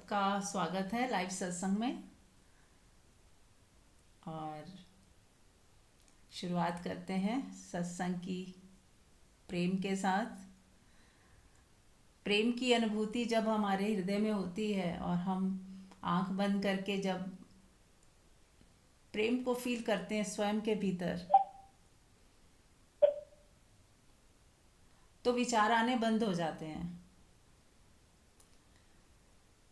सबका स्वागत है लाइव सत्संग में। और शुरुआत करते हैं सत्संग की प्रेम के साथ। प्रेम की अनुभूति जब हमारे हृदय में होती है और हम आंख बंद करके जब प्रेम को फील करते हैं स्वयं के भीतर, तो विचार आने बंद हो जाते हैं।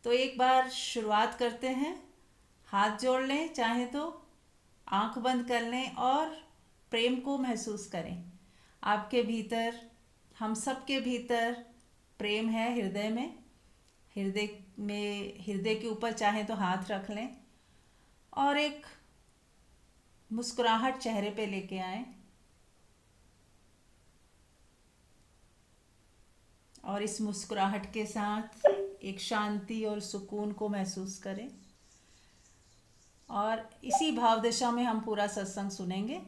तो एक बार शुरुआत करते हैं। हाथ जोड़ लें, चाहे तो आंख बंद कर लें और प्रेम को महसूस करें। आपके भीतर, हम सब के भीतर प्रेम है हृदय में। हृदय के ऊपर चाहे तो हाथ रख लें और एक मुस्कुराहट चेहरे पे लेके आए और इस मुस्कुराहट के साथ एक शांति और सुकून को महसूस करें। और इसी भाव दिशा में हम पूरा सत्संग सुनेंगे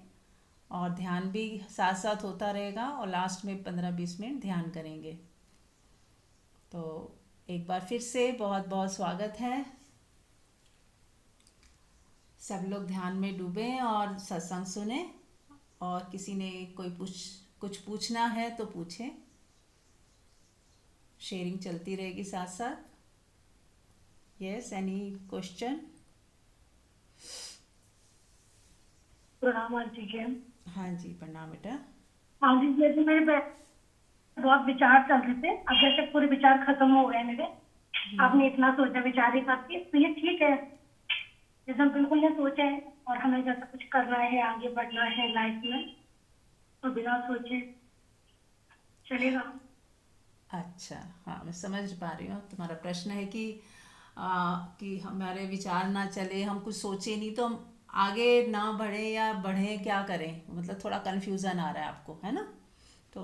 और ध्यान भी साथ साथ होता रहेगा और लास्ट में 15-20 मिनट ध्यान करेंगे। तो एक बार फिर से बहुत बहुत स्वागत है। सब लोग ध्यान में डूबें और सत्संग सुने। और किसी ने कुछ पूछना है तो पूछें। शेयरिंग चलती रहेगी साथ साथ। Yes, any question? प्रणाम आंटी जी। हाँ जी, प्रणाम बेटा। आंटी जी, जैसे मेरे बहुत विचार चल रहे थे, अब जैसे पूरे विचार खत्म हो गए मेरे। आपने इतना सोचा विचार ही करके, तो ये ठीक है। जैसे हम बिल्कुल नहीं सोचे हैं और हमें जैसा कुछ करना है, आगे बढ़ना है लाइफ में, तो बिना सोचे चलेगा। अच्छा, हाँ, मैं समझ पा रही हूँ। तुम्हारा प्रश्न है कि हमारे विचार ना चले, हम कुछ सोचे नहीं तो हम आगे ना बढ़े या बढ़े, क्या करें। मतलब थोड़ा कन्फ्यूज़न आ रहा है आपको, है ना? तो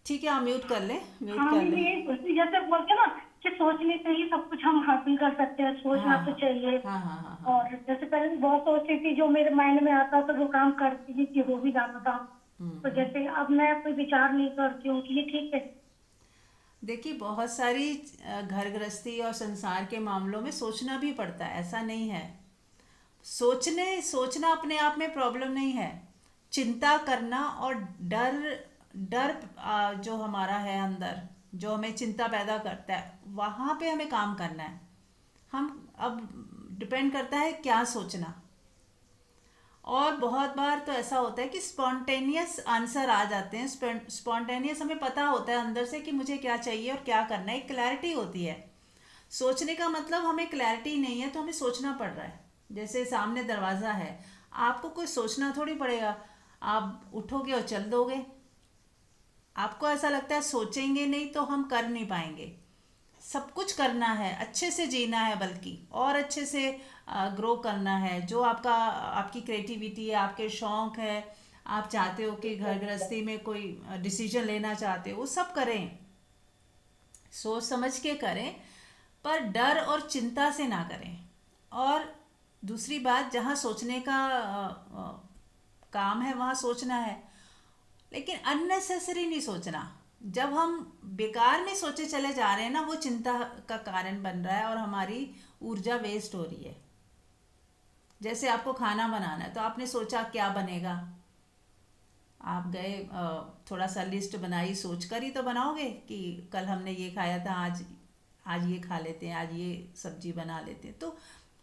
ठीक है, आप म्यूट कर लें, म्यूट हाँ, कर मैं लें। भी यही सोचती, जैसे बोलते ना कि सोचने से ही सब कुछ हम हासिल कर सकते हैं, सोचना हाँ तो हाँ चाहिए। हाँ हाँ हाँ हाँ। और जैसे पहले मैं बहुत सोचती थी, जो मेरे माइंड में आता था वो काम करती थी कि हो भी जाता था। तो जैसे अब मैं कोई विचार नहीं करती हूँ कि ये ठीक है। देखिए, बहुत सारी घर गृहस्थी और संसार के मामलों में सोचना भी पड़ता है, ऐसा नहीं है। सोचना अपने आप में प्रॉब्लम नहीं है। चिंता करना और डर डर जो हमारा है अंदर, जो हमें चिंता पैदा करता है, वहाँ पे हमें काम करना है। हम अब डिपेंड करता है क्या सोचना। और बहुत बार तो ऐसा होता है कि स्पॉन्टेनियस आंसर आ जाते हैं। स्पॉन्टेनियस, हमें पता होता है अंदर से कि मुझे क्या चाहिए और क्या करना है, एक क्लैरिटी होती है। सोचने का मतलब हमें क्लैरिटी नहीं है तो हमें सोचना पड़ रहा है। जैसे सामने दरवाज़ा है, आपको कोई सोचना थोड़ी पड़ेगा, आप उठोगे और चल दोगे। आपको ऐसा लगता है सोचेंगे नहीं तो हम कर नहीं पाएंगे। सब कुछ करना है, अच्छे से जीना है, बल्कि और अच्छे से ग्रो करना है। जो आपकी क्रिएटिविटी है, आपके शौक़ है, आप चाहते हो कि घर गृहस्थी में कोई डिसीजन लेना चाहते हो, वो सब करें, सोच समझ के करें, पर डर और चिंता से ना करें। और दूसरी बात, जहाँ सोचने का काम है वहाँ सोचना है, लेकिन अननेसेसरी नहीं सोचना। जब हम बेकार में सोचे चले जा रहे हैं ना, वो चिंता का कारण बन रहा है और हमारी ऊर्जा वेस्ट हो रही है। जैसे आपको खाना बनाना है तो आपने सोचा क्या बनेगा, आप गए, थोड़ा सा लिस्ट बनाई, सोच कर ही तो बनाओगे कि कल हमने ये खाया था, आज आज ये खा लेते हैं, आज ये सब्जी बना लेते हैं। तो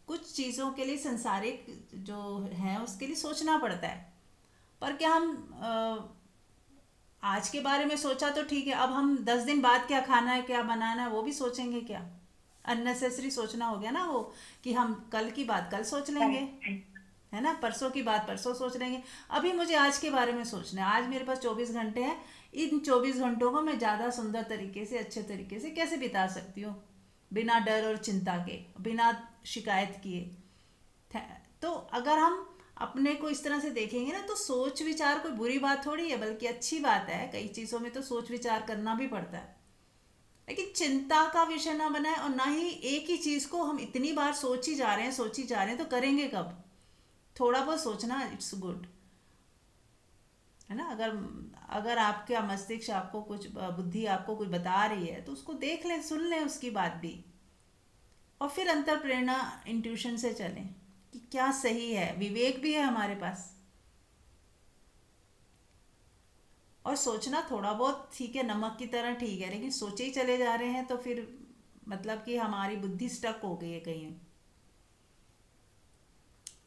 कुछ चीज़ों के लिए, संसारिक जो है उसके लिए सोचना पड़ता है। पर क्या हम आज के बारे में सोचा तो ठीक है, अब हम 10 दिन बाद क्या खाना है, क्या बनाना है, वो भी सोचेंगे क्या? अननेसेसरी सोचना हो गया ना वो, कि हम कल की बात कल सोच लेंगे, है ना, परसों की बात परसों सोच लेंगे। अभी मुझे आज के बारे में सोचना है। आज मेरे पास 24 घंटे हैं, इन 24 घंटों को मैं ज़्यादा सुंदर तरीके से, अच्छे तरीके से कैसे बिता सकती हूँ, बिना डर और चिंता के, बिना शिकायत किए। तो अगर हम अपने को इस तरह से देखेंगे ना, तो सोच विचार कोई बुरी बात थोड़ी है, बल्कि अच्छी बात है। कई चीज़ों में तो सोच विचार करना भी पड़ता है, लेकिन चिंता का विषय ना बनाए। और ना ही एक ही चीज़ को हम इतनी बार सोच ही जा रहे हैं, सोच ही जा रहे हैं, तो करेंगे कब? थोड़ा बहुत सोचना, इट्स गुड। है ना। अगर अगर आपका मस्तिष्क आपको कुछ बुद्धि आपको कुछ बता रही है तो उसको देख लें, सुन लें उसकी बात भी, और फिर अंतर प्रेरणा इंट्यूशन से चलें कि क्या सही है। विवेक भी है हमारे पास, और सोचना थोड़ा बहुत ठीक है, नमक की तरह ठीक है, लेकिन सोचे ही चले जा रहे हैं तो फिर मतलब कि हमारी बुद्धि स्टक हो गई है कहीं,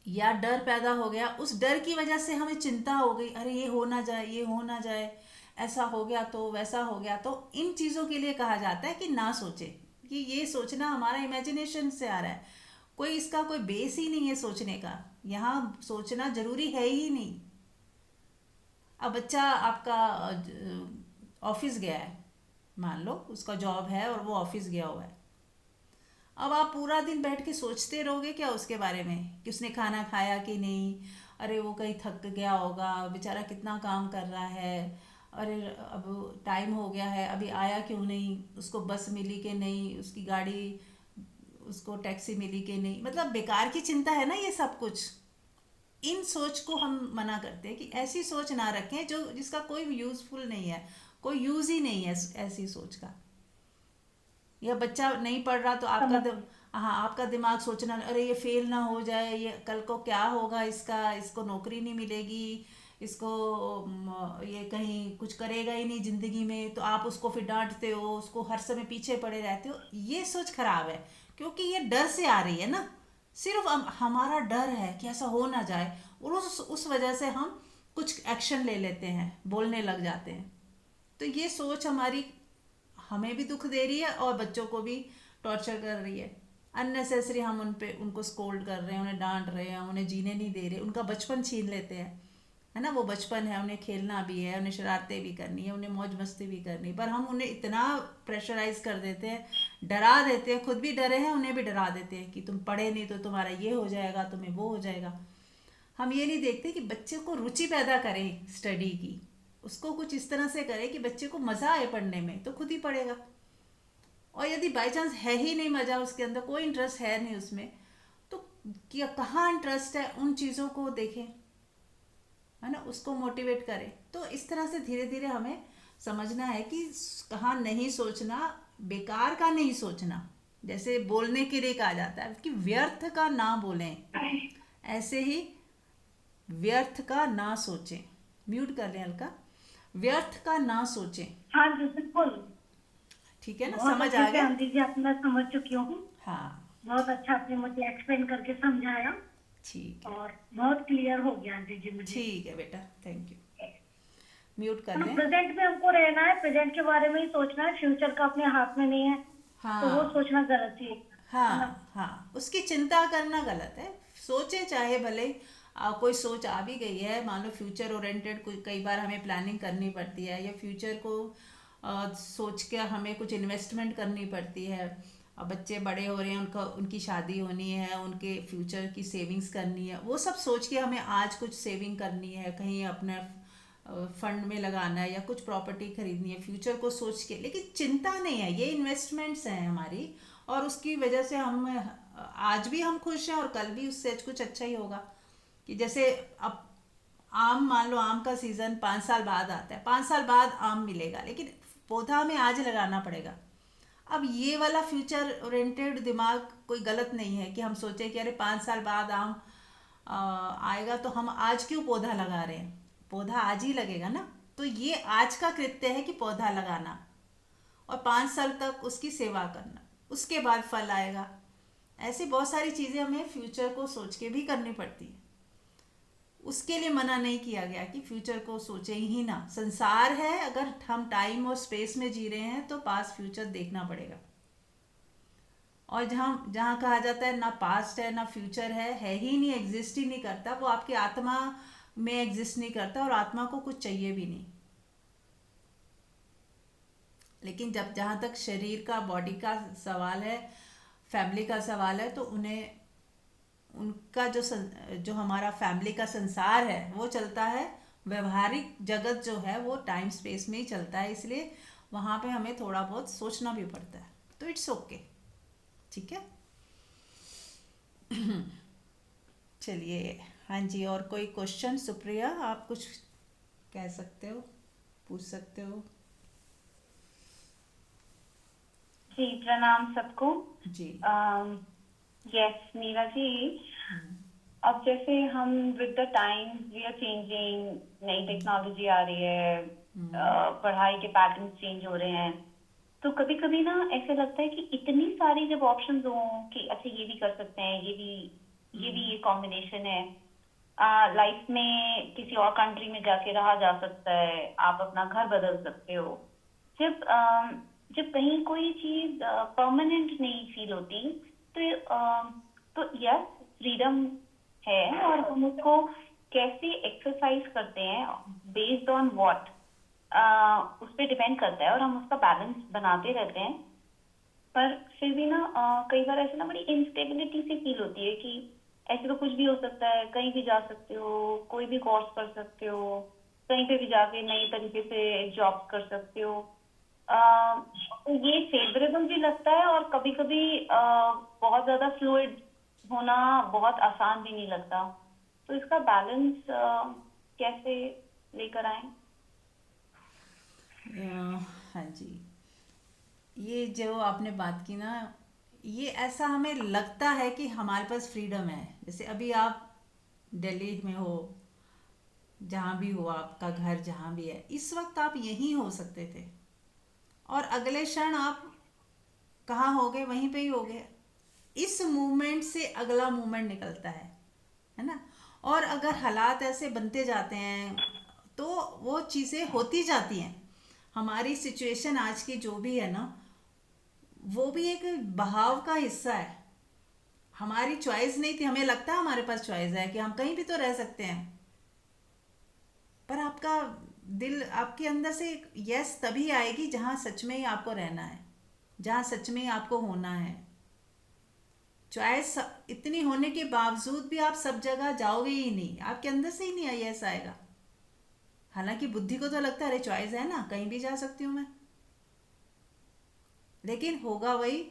या डर पैदा हो गया, उस डर की वजह से हमें चिंता हो गई, अरे ये हो ना जाए, ये हो ना जाए, ऐसा हो गया तो वैसा हो गया तो। इन चीज़ों के लिए कहा जाता है कि ना सोचे, कि ये सोचना हमारा इमेजिनेशन से आ रहा है, कोई इसका कोई बेस ही नहीं है सोचने का, यहाँ सोचना जरूरी है ही नहीं। अब बच्चा आपका ऑफिस गया है, मान लो उसका जॉब है और वो ऑफिस गया हुआ है, अब आप पूरा दिन बैठ के सोचते रहोगे क्या उसके बारे में कि उसने खाना खाया कि नहीं, अरे वो कहीं थक गया होगा बेचारा, कितना काम कर रहा है, अरे अब टाइम हो गया है अभी आया क्यों नहीं, उसको बस मिली कि नहीं, उसकी गाड़ी, उसको टैक्सी मिली कि नहीं, मतलब बेकार की चिंता है ना ये सब कुछ। इन सोच को हम मना करते हैं कि ऐसी सोच ना रखें जो जिसका कोई यूज़फुल नहीं है, कोई यूज़ ही नहीं है ऐसी सोच का। या बच्चा नहीं पढ़ रहा तो आपका समझ गई। हाँ, आपका दिमाग सोचना, अरे ये फेल ना हो जाए, ये कल को क्या होगा इसका, इसको नौकरी नहीं मिलेगी, इसको ये कहीं कुछ करेगा ही नहीं ज़िंदगी में, तो आप उसको फिर डांटते हो, उसको हर समय पीछे पड़े रहते हो। ये सोच खराब है, क्योंकि ये डर से आ रही है ना, सिर्फ हमारा डर है कि ऐसा हो ना जाए, और उस वजह से हम कुछ एक्शन ले लेते हैं, बोलने लग जाते हैं। तो ये सोच हमारी हमें भी दुख दे रही है और बच्चों को भी टॉर्चर कर रही है। अननेसेसरी हम उनको स्कोल्ड कर रहे हैं, उन्हें डांट रहे हैं, उन्हें जीने नहीं दे रहे, उनका बचपन छीन लेते हैं, है ना। वो बचपन है, उन्हें खेलना भी है, उन्हें शरारतें भी करनी है, उन्हें मौज मस्ती भी करनी है, पर हम उन्हें इतना प्रेशराइज कर देते हैं, डरा देते हैं, खुद भी डरे हैं, उन्हें भी डरा देते हैं कि तुम पढ़े नहीं तो तुम्हारा ये हो जाएगा, तुम्हें वो हो जाएगा। हम ये नहीं देखते कि बच्चे को रुचि पैदा करें स्टडी की, उसको कुछ इस तरह से करें कि बच्चे को मज़ा आए पढ़ने में, तो खुद ही पढ़ेगा। और यदि बाई चांस है ही नहीं मज़ा उसके अंदर, कोई इंटरेस्ट है नहीं उसमें, तो क्या कहाँ इंटरेस्ट है उन चीज़ों को देखें, है ना, उसको मोटिवेट करें। तो इस तरह से धीरे धीरे हमें समझना है कि कहाँ नहीं सोचना, बेकार का नहीं सोचना। जैसे बोलने के लिए कहा जाता है कि व्यर्थ का ना बोलें, ऐसे ही व्यर्थ का ना सोचें। म्यूट कर लें हल्का, व्यर्थ का ना सोचें। हाँ जी बिल्कुल। ठीक है ना, बहुत समझ अच्छे आ से गया। आंटी जी आप मैं समझ चुकी हूँ। हाँ, बहुत अच्छा आपने मुझे एक्सप्लेन करके समझाया ठीक है। और बहुत क्लियर हो गया आंटी जी मुझे। ठीक है बेटा, थैंक यू। म्यूट कर हम दें। प्रेजेंट में हमको रहना है, प्रेजेंट के बारे में ही सोचना है, फ्यूचर का अपने हाथ में नहीं है, तो वो हाँ सोचना गलत ही है ना। हाँ हाँ, उसकी चिंता करना गलत है। सोचें चाहे भले कोई सोच आ भी गई है, मान लो फ्यूचर ओरिएंटेड, कोई कई बार हमें प्लानिंग करनी पड़ती है, या फ्यूचर को सोच के हमें कुछ इन्वेस्टमेंट करनी पड़ती है। अब बच्चे बड़े हो रहे हैं, उनका उनकी शादी होनी है, उनके फ्यूचर की सेविंग्स करनी है, वो सब सोच के हमें आज कुछ सेविंग करनी है, कहीं अपने फंड में लगाना है, या कुछ प्रॉपर्टी खरीदनी है, फ्यूचर को सोच के। लेकिन चिंता नहीं है, ये इन्वेस्टमेंट्स हैं हमारी, और उसकी वजह से हम आज भी हम खुश हैं और कल भी उससे कुछ अच्छा ही होगा। कि जैसे अब आम, मान लो आम का सीज़न 5 साल बाद आता है, 5 साल बाद आम मिलेगा, लेकिन पौधा हमें आज लगाना पड़ेगा। अब ये वाला फ्यूचर ओरिएंटेड दिमाग कोई गलत नहीं है कि हम सोचें कि अरे 5 साल बाद आम आएगा तो हम आज क्यों पौधा लगा रहे हैं, पौधा आज ही लगेगा ना। तो ये आज का कृत्य है कि पौधा लगाना, और 5 साल तक उसकी सेवा करना, उसके बाद फल आएगा। ऐसी बहुत सारी चीज़ें हमें फ्यूचर को सोच के भी करनी पड़ती है। उसके लिए मना नहीं किया गया कि फ्यूचर को सोचें ही ना। संसार है, अगर हम टाइम और स्पेस में जी रहे हैं तो पास्ट फ्यूचर देखना पड़ेगा। और जहाँ जहाँ कहा जाता है ना पास्ट है ना फ्यूचर है ही नहीं, एग्जिस्ट ही नहीं करता, वो आपकी आत्मा में एग्जिस्ट नहीं करता, और आत्मा को कुछ चाहिए भी नहीं। लेकिन जब जहाँ तक शरीर का, बॉडी का सवाल है, फैमिली का सवाल है, तो उन्हें उनका जो हमारा फैमिली का संसार है वो चलता है, व्यवहारिक जगत जो है वो टाइम स्पेस में ही चलता है, इसलिए वहाँ पे हमें थोड़ा बहुत सोचना भी पड़ता है। तो इट्स ओके, ठीक है। चलिए, हाँ जी, और कोई क्वेश्चन सुप्रिया, आप कुछ कह सकते हो, पूछ सकते हो। जी प्रणाम सबको। जी। यस मीरा जी, अब जैसे हम with the time we are changing, नई टेक्नोलॉजी आ रही है, पढ़ाई के पैटर्न चेंज हो रहे हैं, तो कभी कभी ना ऐसे लगता है कि इतनी सारी जब ऑप्शंस हो कि अच्छा ये भी कर सकते हैं, ये कॉम्बिनेशन है। लाइफ में किसी और कंट्री में जाके रहा जा सकता है, आप अपना घर बदल सकते हो। जब जब कहीं कोई चीज परमानेंट नहीं फील होती, तो तो यस फ्रीडम है, और हम उसको कैसे एक्सरसाइज करते हैं बेस्ड ऑन व्हाट, उस पर डिपेंड करता है, और हम उसका बैलेंस बनाते रहते हैं। पर फिर भी ना कई बार ऐसे ना बड़ी इंस्टेबिलिटी सी फील होती है कि ऐसे तो कुछ भी हो सकता है, कहीं भी जा सकते हो, कोई भी कोर्स कर सकते हो, कहीं पे भी जाके नई तरीके से जॉब कर सकते हो। तो ये फेवरेबल भी लगता है, और कभी कभी बहुत ज्यादा फ्लूइड होना बहुत आसान भी नहीं लगता। तो इसका बैलेंस कैसे लेकर आए? हाँ जी, ये जो आपने बात की ना, ये ऐसा हमें लगता है कि हमारे पास फ्रीडम है। जैसे अभी आप दिल्ली में हो, जहाँ भी हो, आपका घर जहाँ भी है, इस वक्त आप यहीं हो सकते थे, और अगले क्षण आप कहाँ हो गए, वहीं पे ही हो गए। इस मूवमेंट से अगला मूवमेंट निकलता है ना। और अगर हालात ऐसे बनते जाते हैं तो वो चीज़ें होती जाती हैं। हमारी सिचुएशन आज की जो भी है ना, वो भी एक बहाव का हिस्सा है। हमारी चॉइस नहीं थी, हमें लगता है हमारे पास चॉइस है कि हम कहीं भी तो रह सकते हैं, पर आपका दिल, आपके अंदर से यस तभी आएगी जहाँ सच में ही आपको रहना है, जहाँ सच में ही आपको होना है। चॉइस इतनी होने के बावजूद भी आप सब जगह जाओगे ही नहीं, आपके अंदर से ही नहीं यस आएगा। हालांकि बुद्धि को तो लगता है अरे चॉइस है ना, कहीं भी जा सकती हूँ मैं, लेकिन होगा वही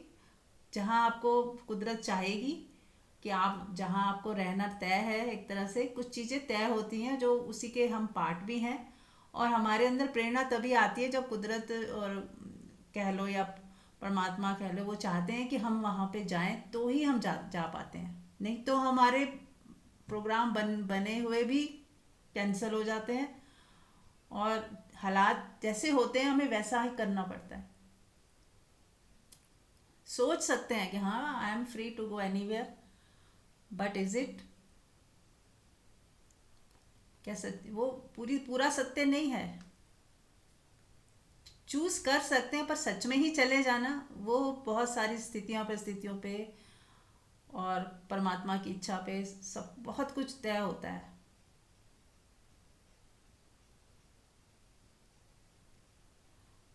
जहाँ आपको कुदरत चाहेगी कि आप, जहाँ आपको रहना तय है। एक तरह से कुछ चीज़ें तय होती हैं जो उसी के हम पार्ट भी हैं, और हमारे अंदर प्रेरणा तभी आती है जब कुदरत और कह लो या परमात्मा कह लो, वो चाहते हैं कि हम वहाँ पे जाएं, तो ही हम जा पाते हैं। नहीं तो हमारे प्रोग्राम बने हुए भी कैंसिल हो जाते हैं, और हालात जैसे होते हैं हमें वैसा ही करना पड़ता है। सोच सकते हैं कि हाँ I am free to go anywhere, but is it, कह सकते वो पूरा सत्य नहीं है। चूज कर सकते हैं, पर सच में ही चले जाना वो बहुत सारी परिस्थितियों पे और परमात्मा की इच्छा पे सब बहुत कुछ तय होता है।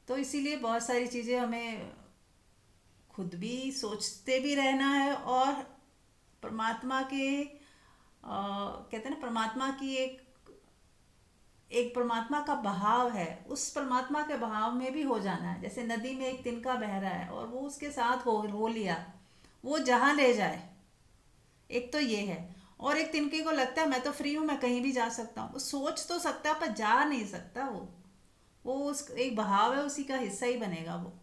तो इसीलिए बहुत सारी चीज़ें हमें खुद भी सोचते भी रहना है, और परमात्मा के कहते हैं ना, परमात्मा की एक एक परमात्मा का बहाव है, उस परमात्मा के बहाव में भी हो जाना है। जैसे नदी में एक तिनका बह रहा है और वो उसके साथ हो लिया, वो जहाँ ले जाए। एक तो ये है, और एक तिनके को लगता है मैं तो फ्री हूँ, मैं कहीं भी जा सकता हूँ। वो सोच तो सकता है पर जा नहीं सकता। वो उस एक बहाव है, उसी का हिस्सा ही बनेगा वो।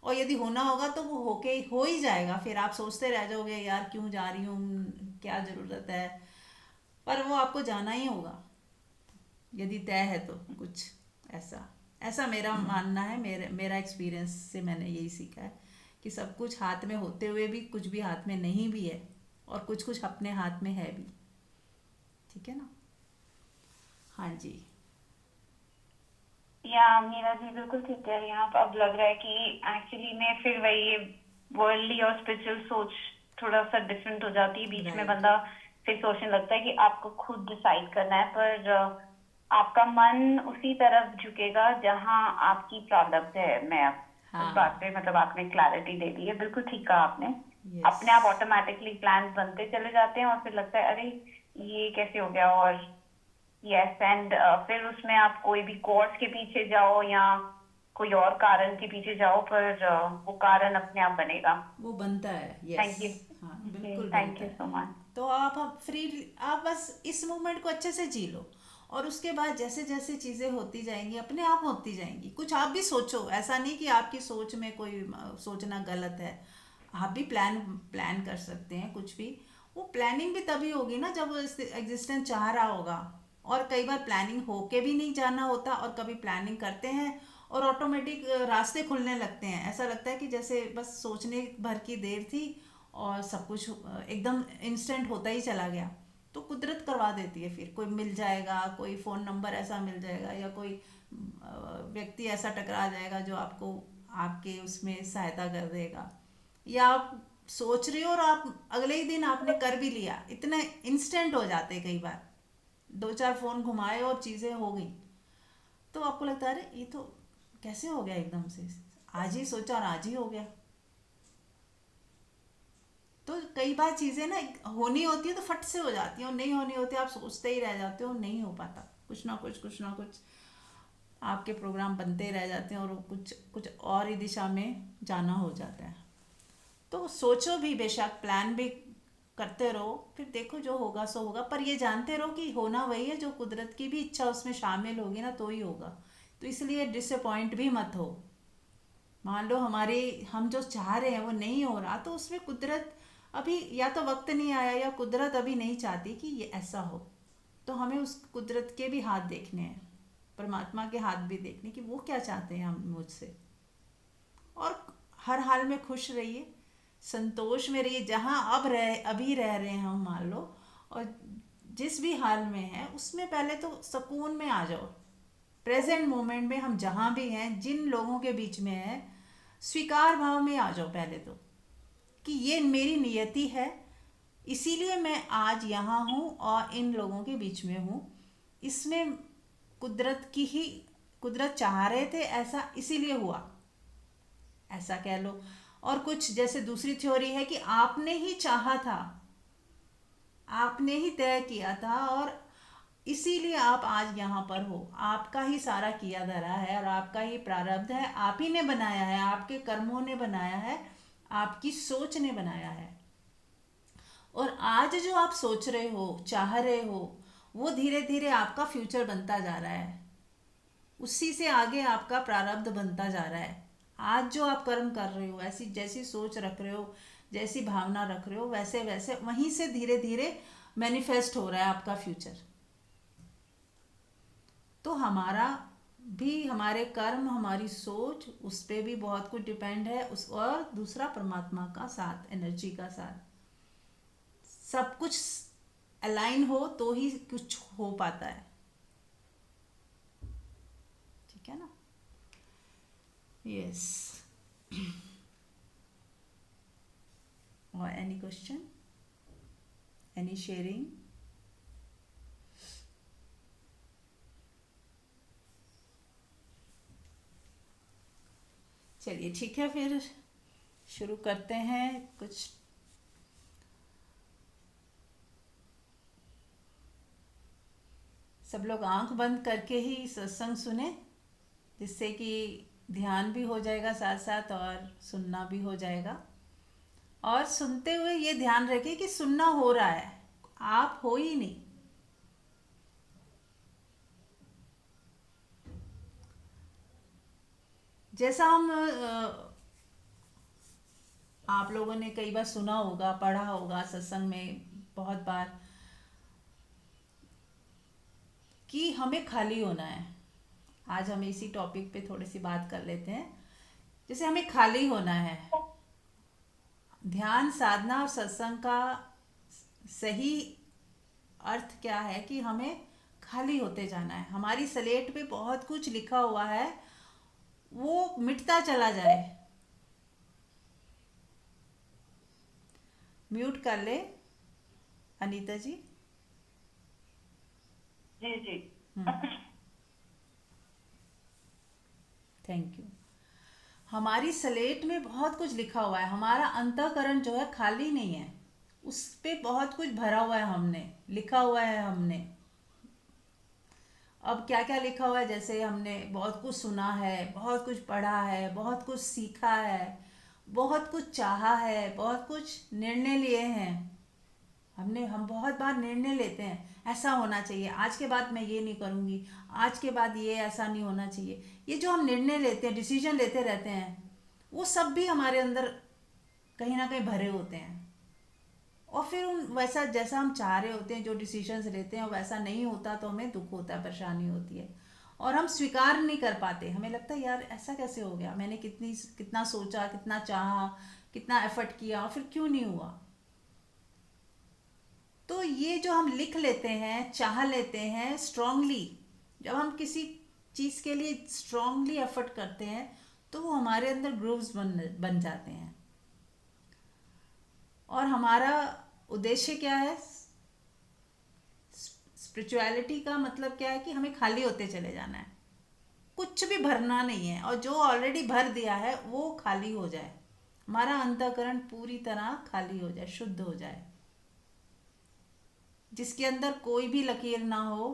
और यदि होना होगा तो वो होके हो ही जाएगा, फिर आप सोचते रह जाओगे यार क्यों जा रही हूँ, क्या ज़रूरत है, पर वो आपको जाना ही होगा यदि तय है तो। कुछ ऐसा ऐसा मेरा मानना है, मेरा एक्सपीरियंस से मैंने यही सीखा है कि सब कुछ हाथ में होते हुए भी कुछ भी हाथ में नहीं भी है, और कुछ कुछ अपने हाथ में है भी। ठीक है ना। हाँ जी। या मीरा जी बिल्कुल ठीक कह रही हैं आप। अब लग रहा है कि एक्चुअली में फिर वही वर्ल्डली और स्पिरिचुअल सोच थोड़ा सा डिफरेंट हो जाती है। बीच में राइट। बंदा फिर सोचने लगता है कि आपको खुद डिसाइड करना है, पर आपका मन उसी तरफ झुकेगा जहां आपकी प्रोडक्ट है। मैं उस बात हाँ। पे मतलब आपने क्लैरिटी दे दी है, बिल्कुल ठीक कहा आपने। यस। अपने आप ऑटोमेटिकली प्लान्स बनते चले जाते हैं, और फिर लगता है अरे ये कैसे हो गया। और यस एंड फिर उसमें आप कोई भी कोर्स के पीछे जाओ या कोई और कारण के पीछे जाओ, पर वो कारण अपने आप बनेगा। वो बनता है, यस। थैंक यू हाँ जी, बिल्कुल थैंक बनता यू है। So much. तो आप फ्री, आप बस इस मोमेंट को अच्छे से जी लो, और उसके बाद जैसे जैसे चीज़ें होती जाएंगी अपने आप होती जाएंगी। कुछ आप भी सोचो, ऐसा नहीं कि आपकी सोच में कोई सोचना गलत है। आप भी प्लान प्लान कर सकते हैं कुछ भी। वो प्लानिंग भी तभी होगी ना जब वो एग्जिस्टेंस चाह रहा होगा। और कई बार प्लानिंग होके भी नहीं जाना होता, और कभी प्लानिंग करते हैं और ऑटोमेटिक रास्ते खुलने लगते हैं। ऐसा लगता है कि जैसे बस सोचने भर की देर थी और सब कुछ एकदम इंस्टेंट होता ही चला गया। तो कुदरत करवा देती है, फिर कोई मिल जाएगा, कोई फ़ोन नंबर ऐसा मिल जाएगा, या कोई व्यक्ति ऐसा टकरा जाएगा जो आपको आपके उसमें सहायता कर देगा। या आप सोच रहे हो और आप अगले ही दिन आपने कर भी लिया। इतने इंस्टेंट हो जाते कई बार, दो चार फ़ोन घुमाए और चीज़ें हो गई। तो आपको लगता है अरे ये तो कैसे हो गया एकदम से, आज ही सोचा और आज ही हो गया। तो कई बार चीज़ें ना होनी होती है तो फट से हो जाती हैं, और नहीं होनी होती आप सोचते ही रह जाते हो, नहीं हो पाता। कुछ ना कुछ आपके प्रोग्राम बनते रह जाते हैं और वो कुछ कुछ और ही दिशा में जाना हो जाता है। तो सोचो भी, बेशक प्लान भी करते रहो, फिर देखो जो होगा सो होगा। पर ये जानते रहो कि होना वही है जो कुदरत की भी इच्छा उसमें शामिल होगी ना, तो ही होगा। तो इसलिए डिसअपॉइंट भी मत हो। मान लो हमारे हम जो चाह रहे हैं वो नहीं हो रहा, तो उसमें कुदरत अभी या तो वक्त नहीं आया, या कुदरत अभी नहीं चाहती कि ये ऐसा हो। तो हमें उस कुदरत के भी हाथ देखने हैं, परमात्मा के हाथ भी देखने कि वो क्या चाहते हैं हम मुझसे। और हर हाल में खुश रहिए, संतोष में रहिए, जहाँ अभी रह रहे हैं हम, मान लो। और जिस भी हाल में है उसमें पहले तो सुकून में आ जाओ। प्रेजेंट मोमेंट में हम जहाँ भी हैं, जिन लोगों के बीच में हैं, स्वीकार भाव में आ जाओ पहले तो, कि ये मेरी नियति है, इसीलिए मैं आज यहाँ हूँ और इन लोगों के बीच में हूँ। इसमें कुदरत की ही, कुदरत चाह रहे थे ऐसा, इसीलिए हुआ, ऐसा कह लो। और कुछ जैसे दूसरी थ्योरी है कि आपने ही चाहा था, आपने ही तय किया था, और इसीलिए आप आज यहाँ पर हो। आपका ही सारा किया धरा है और आपका ही प्रारब्ध है, आप ही ने बनाया है, आपके कर्मों ने बनाया है, आपकी सोच ने बनाया है। और आज जो आप सोच रहे हो, चाह रहे हो, वो धीरे धीरे आपका फ्यूचर बनता जा रहा है। उसी से आगे आपका प्रारब्ध बनता जा रहा है। आज जो आप कर्म कर रहे हो, ऐसी जैसी सोच रख रहे हो, जैसी भावना रख रहे हो, वैसे वैसे वहीं से धीरे धीरे मैनिफेस्ट हो रहा है आपका फ्यूचर। तो हमारा भी, हमारे कर्म, हमारी सोच, उस पर भी बहुत कुछ डिपेंड है। उस और दूसरा परमात्मा का साथ, एनर्जी का साथ, सब कुछ अलाइन हो तो ही कुछ हो पाता है। ठीक है ना? यस। और एनी क्वेश्चन, एनी शेयरिंग? चलिए ठीक है, फिर शुरू करते हैं कुछ। सब लोग आंख बंद करके ही सत्संग सुने, जिससे कि ध्यान भी हो जाएगा साथ साथ और सुनना भी हो जाएगा। और सुनते हुए ये ध्यान रखिए कि सुनना हो रहा है, आप हो ही नहीं। जैसा हम आप लोगों ने कई बार सुना होगा, पढ़ा होगा सत्संग में बहुत बार, कि हमें खाली होना है। आज हम इसी टॉपिक पे थोड़ी सी बात कर लेते हैं। जैसे हमें खाली होना है, ध्यान साधना और सत्संग का सही अर्थ क्या है कि हमें खाली होते जाना है। हमारी स्लेट पे बहुत कुछ लिखा हुआ है, वो मिटता चला जाए। म्यूट कर ले अनीता जी। जी जी। Thank you. हमारी स्लेट में बहुत कुछ लिखा हुआ है, हमारा अंतःकरण जो है खाली नहीं है, उस पे बहुत कुछ भरा हुआ है, हमने लिखा हुआ है हमने। अब क्या क्या लिखा हुआ है, जैसे हमने बहुत कुछ सुना है, बहुत कुछ पढ़ा है, बहुत कुछ सीखा है, बहुत कुछ चाहा है, बहुत कुछ निर्णय लिए हैं। हम बहुत बार निर्णय लेते हैं, ऐसा होना चाहिए, आज के बाद मैं ये नहीं करूँगी, आज के बाद ये ऐसा नहीं होना चाहिए। ये जो हम निर्णय लेते हैं, डिसीजन लेते रहते हैं, वो सब भी हमारे अंदर कहीं ना कहीं भरे होते हैं। और फिर उन वैसा जैसा हम चाह रहे होते हैं, जो डिसीजंस लेते हैं वैसा नहीं होता, तो हमें दुख होता है, परेशानी होती है, और हम स्वीकार नहीं कर पाते। हमें लगता है यार ऐसा कैसे हो गया, मैंने कितना सोचा, कितना चाहा, कितना एफर्ट किया, और फिर क्यों नहीं हुआ। तो ये जो हम लिख लेते हैं, चाह लेते हैं स्ट्रांगली, जब हम किसी चीज़ के लिए स्ट्रांगली एफर्ट करते हैं तो वो हमारे अंदर ग्रूव्स बन जाते हैं। और हमारा उद्देश्य क्या है? स्पिरिचुअलिटी का मतलब क्या है कि हमें खाली होते चले जाना है, कुछ भी भरना नहीं है, और जो ऑलरेडी भर दिया है वो खाली हो जाए, हमारा अंतःकरण पूरी तरह खाली हो जाए, शुद्ध हो जाए, जिसके अंदर कोई भी लकीर ना हो,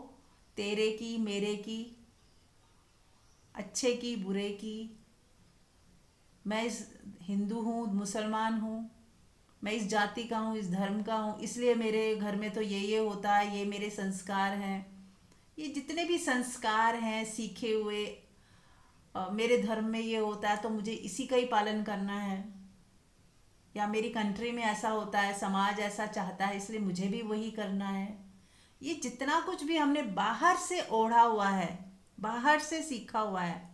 तेरे की, मेरे की, अच्छे की, बुरे की, मैं इस हिंदू हूँ, मुसलमान हूँ, मैं इस जाति का हूँ, इस धर्म का हूँ, इसलिए मेरे घर में तो ये होता है, ये मेरे संस्कार हैं। ये जितने भी संस्कार हैं सीखे हुए, मेरे धर्म में ये होता है तो मुझे इसी का ही पालन करना है, या मेरी कंट्री में ऐसा होता है, समाज ऐसा चाहता है, इसलिए मुझे भी वही करना है। ये जितना कुछ भी हमने बाहर से ओढ़ा हुआ है, बाहर से सीखा हुआ है,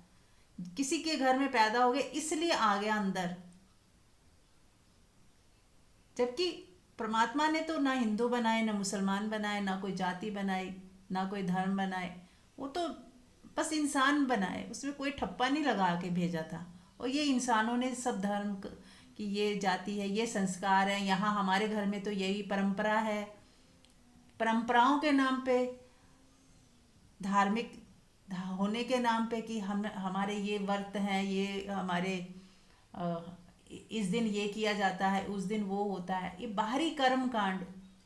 किसी के घर में पैदा हो गए इसलिए आ गया अंदर, जबकि परमात्मा ने तो ना हिंदू बनाए, ना मुसलमान बनाए, ना कोई जाति बनाई, ना कोई धर्म बनाए, वो तो बस इंसान बनाए, उसमें कोई ठप्पा नहीं लगा के भेजा था। और ये इंसानों ने सब धर्म की ये जाति है, ये संस्कार है, यहाँ हमारे घर में तो यही परंपरा है, परंपराओं के नाम पे, धार्मिक होने के नाम पे कि हम हमारे ये व्रत हैं, ये हमारे इस दिन ये किया जाता है, उस दिन वो होता है, ये बाहरी कर्म कांड,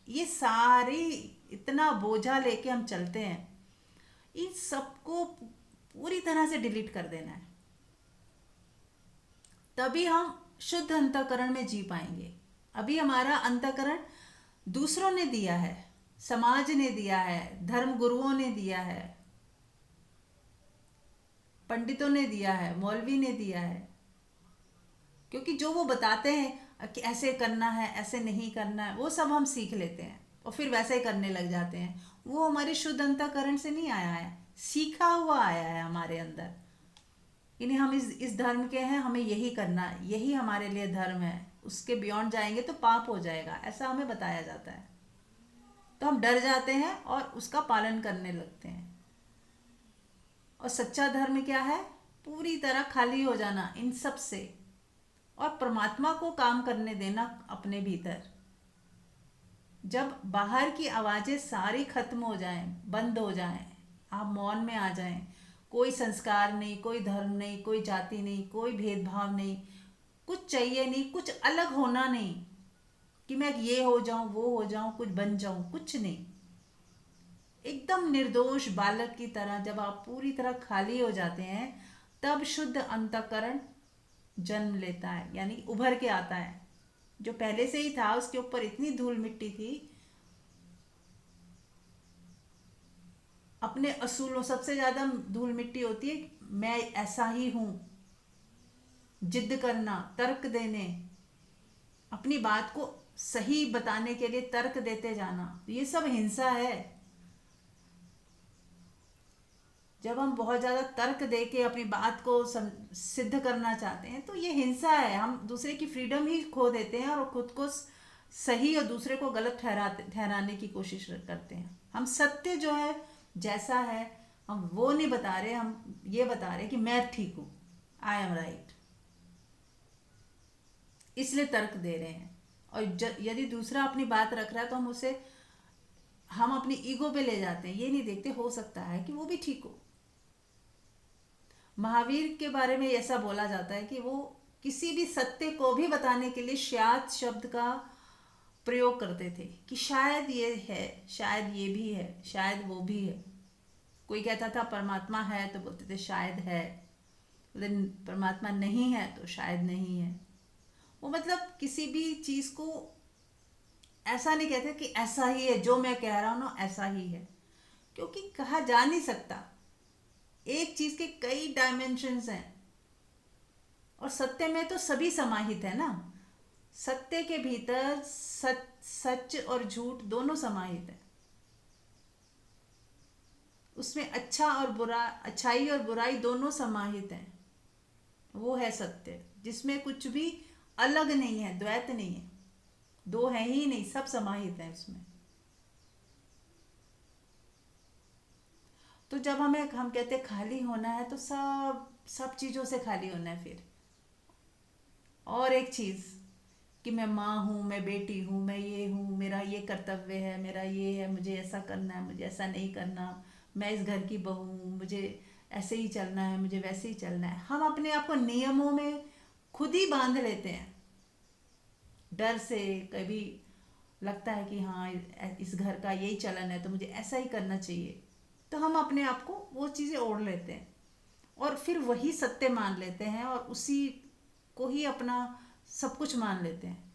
ये सारी इतना बोझा लेके हम चलते हैं, इन सबको पूरी तरह से डिलीट कर देना है, तभी हम शुद्ध अंतःकरण में जी पाएंगे। अभी हमारा अंतःकरण दूसरों ने दिया है, समाज ने दिया है, धर्म गुरुओं ने दिया है, पंडितों ने दिया है, मौलवी ने दिया है, क्योंकि जो वो बताते हैं कि ऐसे करना है, ऐसे नहीं करना है, वो सब हम सीख लेते हैं और फिर वैसे ही करने लग जाते हैं। वो हमारे शुद्ध अंतःकरण से नहीं आया है, सीखा हुआ आया है हमारे अंदर। इन्हें हम इस धर्म के हैं, हमें यही करना है, यही हमारे लिए धर्म है, उसके बियॉन्ड जाएंगे तो पाप हो जाएगा, ऐसा हमें बताया जाता है। तो हम डर जाते हैं और उसका पालन करने लगते हैं। और सच्चा धर्म क्या है? पूरी तरह खाली हो जाना इन सब से, और परमात्मा को काम करने देना अपने भीतर। जब बाहर की आवाज़ें सारी खत्म हो जाएं, बंद हो जाएं, आप मौन में आ जाएं, कोई संस्कार नहीं, कोई धर्म नहीं, कोई जाति नहीं, कोई भेदभाव नहीं, कुछ चाहिए नहीं, कुछ अलग होना नहीं कि मैं ये हो जाऊं, वो हो जाऊं, कुछ बन जाऊं, कुछ नहीं। एकदम निर्दोष बालक की तरह जब आप पूरी तरह खाली हो जाते हैं, तब शुद्ध अंतःकरण जन्म लेता है, यानी उभर के आता है। जो पहले से ही था उसके ऊपर इतनी धूल मिट्टी थी, अपने असूलों, सबसे ज्यादा धूल मिट्टी होती है मैं ऐसा ही हूं, जिद करना, तर्क देने, अपनी बात को सही बताने के लिए तर्क देते जाना, ये सब हिंसा है। जब हम बहुत ज़्यादा तर्क दे के अपनी बात को सिद्ध करना चाहते हैं तो ये हिंसा है, हम दूसरे की फ्रीडम ही खो देते हैं और खुद को सही और दूसरे को गलत ठहराने की कोशिश करते हैं। हम सत्य जो है, जैसा है, हम वो नहीं बता रहे, हम ये बता रहे कि मैं ठीक हूँ, आई एम राइट, इसलिए तर्क दे रहे हैं। और यदि दूसरा अपनी बात रख रहा है तो हम अपनी ईगो पे ले जाते हैं, ये नहीं देखते हो सकता है कि वो भी ठीक हो। महावीर के बारे में ऐसा बोला जाता है कि वो किसी भी सत्य को भी बताने के लिए शायद शब्द का प्रयोग करते थे, कि शायद ये है, शायद ये भी है, शायद वो भी है। कोई कहता था परमात्मा है तो बोलते थे शायद है, लेकिन परमात्मा नहीं है तो शायद नहीं है। वो मतलब किसी भी चीज़ को ऐसा नहीं कहते कि ऐसा ही है, जो मैं कह रहा हूं ना ऐसा ही है, क्योंकि कहा जा नहीं सकता। एक चीज के कई डायमेंशंस हैं, और सत्य में तो सभी समाहित है ना। सत्य के भीतर सच और झूठ दोनों समाहित है। उसमें अच्छा और बुरा, अच्छाई और बुराई दोनों समाहित हैं। वो है सत्य, जिसमें कुछ भी अलग नहीं है, द्वैत नहीं है, दो है ही नहीं, सब समाहित है उसमें। तो जब हम कहते खाली होना है, तो सब सब चीजों से खाली होना है। फिर और एक चीज कि मैं माँ हूँ, मैं बेटी हूँ, मैं ये हूँ, मेरा ये कर्तव्य है, मेरा ये है, मुझे ऐसा करना है, मुझे ऐसा नहीं करना, मैं इस घर की बहू हूँ, मुझे ऐसे ही चलना है, मुझे वैसे ही चलना है। हम अपने आप को नियमों में खुद ही बांध लेते हैं, डर से। कभी लगता है कि हाँ, इस घर का यही चलन है तो मुझे ऐसा ही करना चाहिए, तो हम अपने आप को वो चीज़ें ओढ़ लेते हैं, और फिर वही सत्य मान लेते हैं, और उसी को ही अपना सब कुछ मान लेते हैं।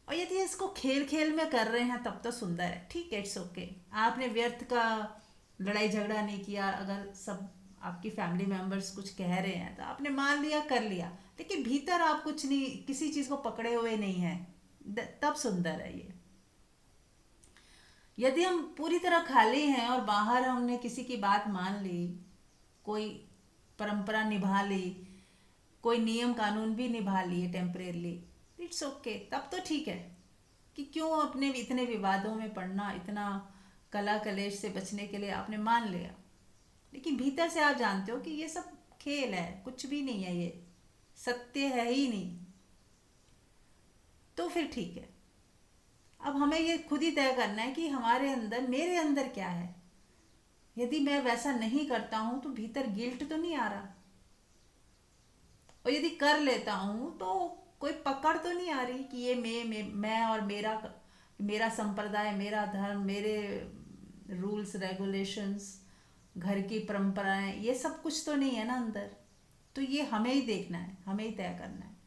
और यदि इसको खेल खेल में कर रहे हैं तब तो सुंदर है, ठीक है, इट्स ओके। आपने व्यर्थ का लड़ाई झगड़ा नहीं किया। अगर सब आपकी फैमिली मेंबर्स कुछ कह रहे हैं तो आपने मान लिया, कर लिया, लेकिन भीतर आप कुछ नहीं, किसी चीज़ को पकड़े हुए नहीं हैं, तब सुंदर है ये। यदि हम पूरी तरह खाली हैं और बाहर हमने किसी की बात मान ली, कोई परंपरा निभा ली, कोई नियम कानून भी निभा लिए टेम्परेरली, इट्स ओके, तब तो ठीक है। कि क्यों अपने इतने विवादों में पड़ना, इतना कला कलेश से बचने के लिए आपने मान लिया, लेकिन भीतर से आप जानते हो कि ये सब खेल है, कुछ भी नहीं है, ये सत्य है ही नहीं, तो फिर ठीक है। अब हमें ये खुद ही तय करना है कि हमारे अंदर, मेरे अंदर क्या है। यदि मैं वैसा नहीं करता हूं तो भीतर गिल्ट तो नहीं आ रहा, और यदि कर लेता हूं तो कोई पकड़ तो नहीं आ रही कि ये मैं और मेरा मेरा संप्रदाय, मेरा धर्म, मेरे रूल्स रेगुलेशंस, घर की परंपराएं, ये सब कुछ तो नहीं है ना अंदर। तो ये हमें ही देखना है, हमें ही तय करना है।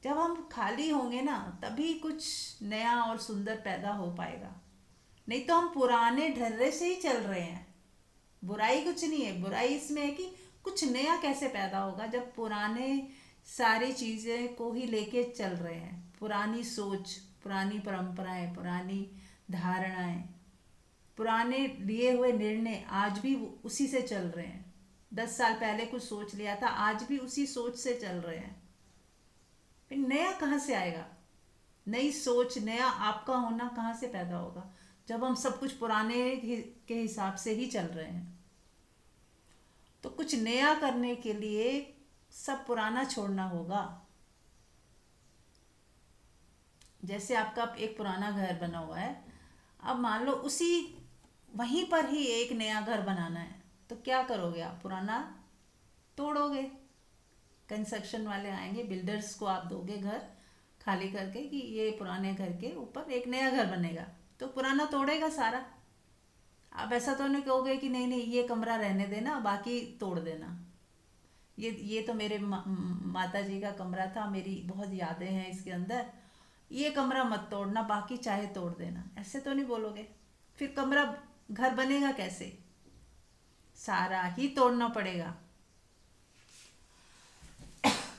जब हम खाली होंगे ना, तभी कुछ नया और सुंदर पैदा हो पाएगा। नहीं तो हम पुराने ढर्रे से ही चल रहे हैं। बुराई कुछ नहीं है, बुराई इसमें है कि कुछ नया कैसे पैदा होगा जब पुराने सारी चीज़ें को ही लेके चल रहे हैं। पुरानी सोच, पुरानी परंपराएं, पुरानी धारणाएं, पुराने लिए हुए निर्णय आज भी उसी से चल रहे हैं। 10 साल पहले कुछ सोच लिया था, आज भी उसी सोच से चल रहे हैं। फिर नया कहाँ से आएगा? नई सोच, नया आपका होना कहाँ से पैदा होगा जब हम सब कुछ पुराने के हिसाब से ही चल रहे हैं। तो कुछ नया करने के लिए सब पुराना छोड़ना होगा। जैसे आपका एक पुराना घर बना हुआ है, अब मान लो उसी वहीं पर ही एक नया घर बनाना है, तो क्या करोगे आप? पुराना तोड़ोगे। कंस्ट्रक्शन वाले आएंगे, बिल्डर्स को आप दोगे घर खाली करके कि ये पुराने घर के ऊपर एक नया घर बनेगा, तो पुराना तोड़ेगा सारा। आप ऐसा तो नहीं कहोगे कि नहीं नहीं ये कमरा रहने देना, बाकी तोड़ देना। ये तो मेरे माता जी का कमरा था, मेरी बहुत यादें हैं इसके अंदर, ये कमरा मत तोड़ना, बाकी चाहे तोड़ देना। ऐसे तो नहीं बोलोगे। फिर कमरा, घर बनेगा कैसे? सारा ही तोड़ना पड़ेगा,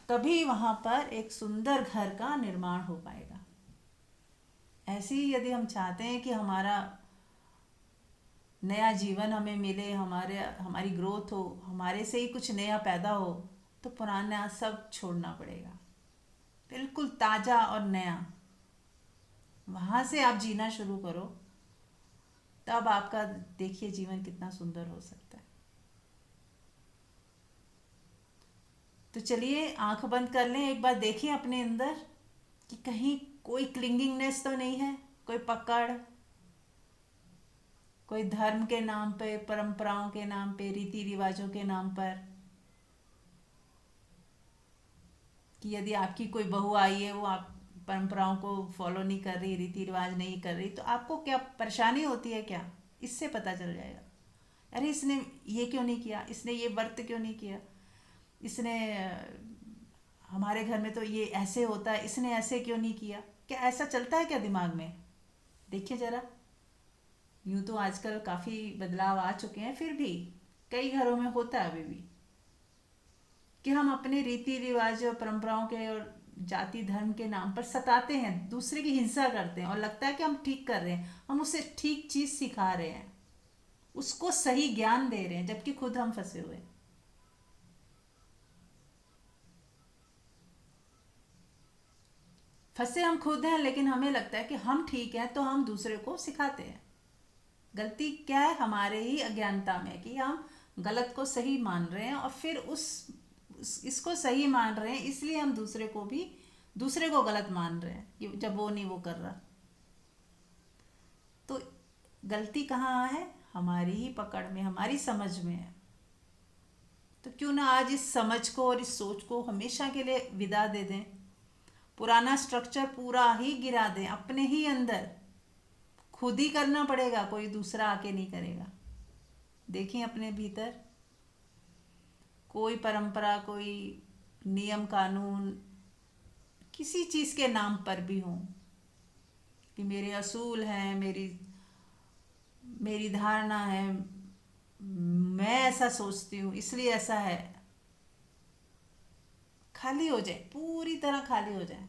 तभी वहां पर एक सुंदर घर का निर्माण हो पाएगा। ऐसे ही यदि हम चाहते हैं कि हमारा नया जीवन हमें मिले, हमारी ग्रोथ हो, हमारे से ही कुछ नया पैदा हो, तो पुराना सब छोड़ना पड़ेगा, बिल्कुल ताज़ा और नया। वहाँ से आप जीना शुरू करो, तब आपका देखिए जीवन कितना सुंदर हो सकता है। तो चलिए आंख बंद कर लें, एक बार देखिए अपने अंदर कि कहीं कोई क्लिंगिंगनेस तो नहीं है, कोई पकड़, कोई धर्म के नाम पे, परंपराओं के नाम पे, रीति रिवाजों के नाम पर। कि यदि आपकी कोई बहू आई है, वो आप परंपराओं को फॉलो नहीं कर रही, रीति रिवाज नहीं कर रही, तो आपको क्या परेशानी होती है क्या? इससे पता चल जाएगा। अरे इसने ये क्यों नहीं किया, इसने ये व्रत क्यों नहीं किया, इसने हमारे घर में तो ये ऐसे होता है, इसने ऐसे क्यों नहीं किया। क्या ऐसा चलता है क्या दिमाग में? देखिए जरा, यूं तो आजकल काफ़ी बदलाव आ चुके हैं, फिर भी कई घरों में होता है अभी भी कि हम अपने रीति रिवाज और परंपराओं के और जाति धर्म के नाम पर सताते हैं, दूसरे की हिंसा करते हैं और लगता है कि हम ठीक कर रहे हैं, हम उसे ठीक चीज़ सिखा रहे हैं, उसको सही ज्ञान दे रहे हैं, जबकि खुद हम फंसे हुए हैं। फंसे हम खुद हैं, लेकिन हमें लगता है कि हम ठीक हैं तो हम दूसरे को सिखाते हैं। गलती क्या है? हमारे ही अज्ञानता में कि हम गलत को सही मान रहे हैं और फिर इसको सही मान रहे हैं, इसलिए हम दूसरे को गलत मान रहे हैं कि जब वो नहीं वो कर रहा। तो गलती कहाँ है? हमारी ही पकड़ में, हमारी समझ में है। तो क्यों ना आज इस समझ को और इस सोच को हमेशा के लिए विदा दे दें, पुराना स्ट्रक्चर पूरा ही गिरा दें, अपने ही अंदर खुद ही करना पड़ेगा, कोई दूसरा आके नहीं करेगा। देखिए अपने भीतर कोई परंपरा, कोई नियम कानून किसी चीज़ के नाम पर भी हो कि मेरे असूल हैं, मेरी मेरी धारणा है, मैं ऐसा सोचती हूँ इसलिए ऐसा है, खाली हो जाए, पूरी तरह खाली हो जाए।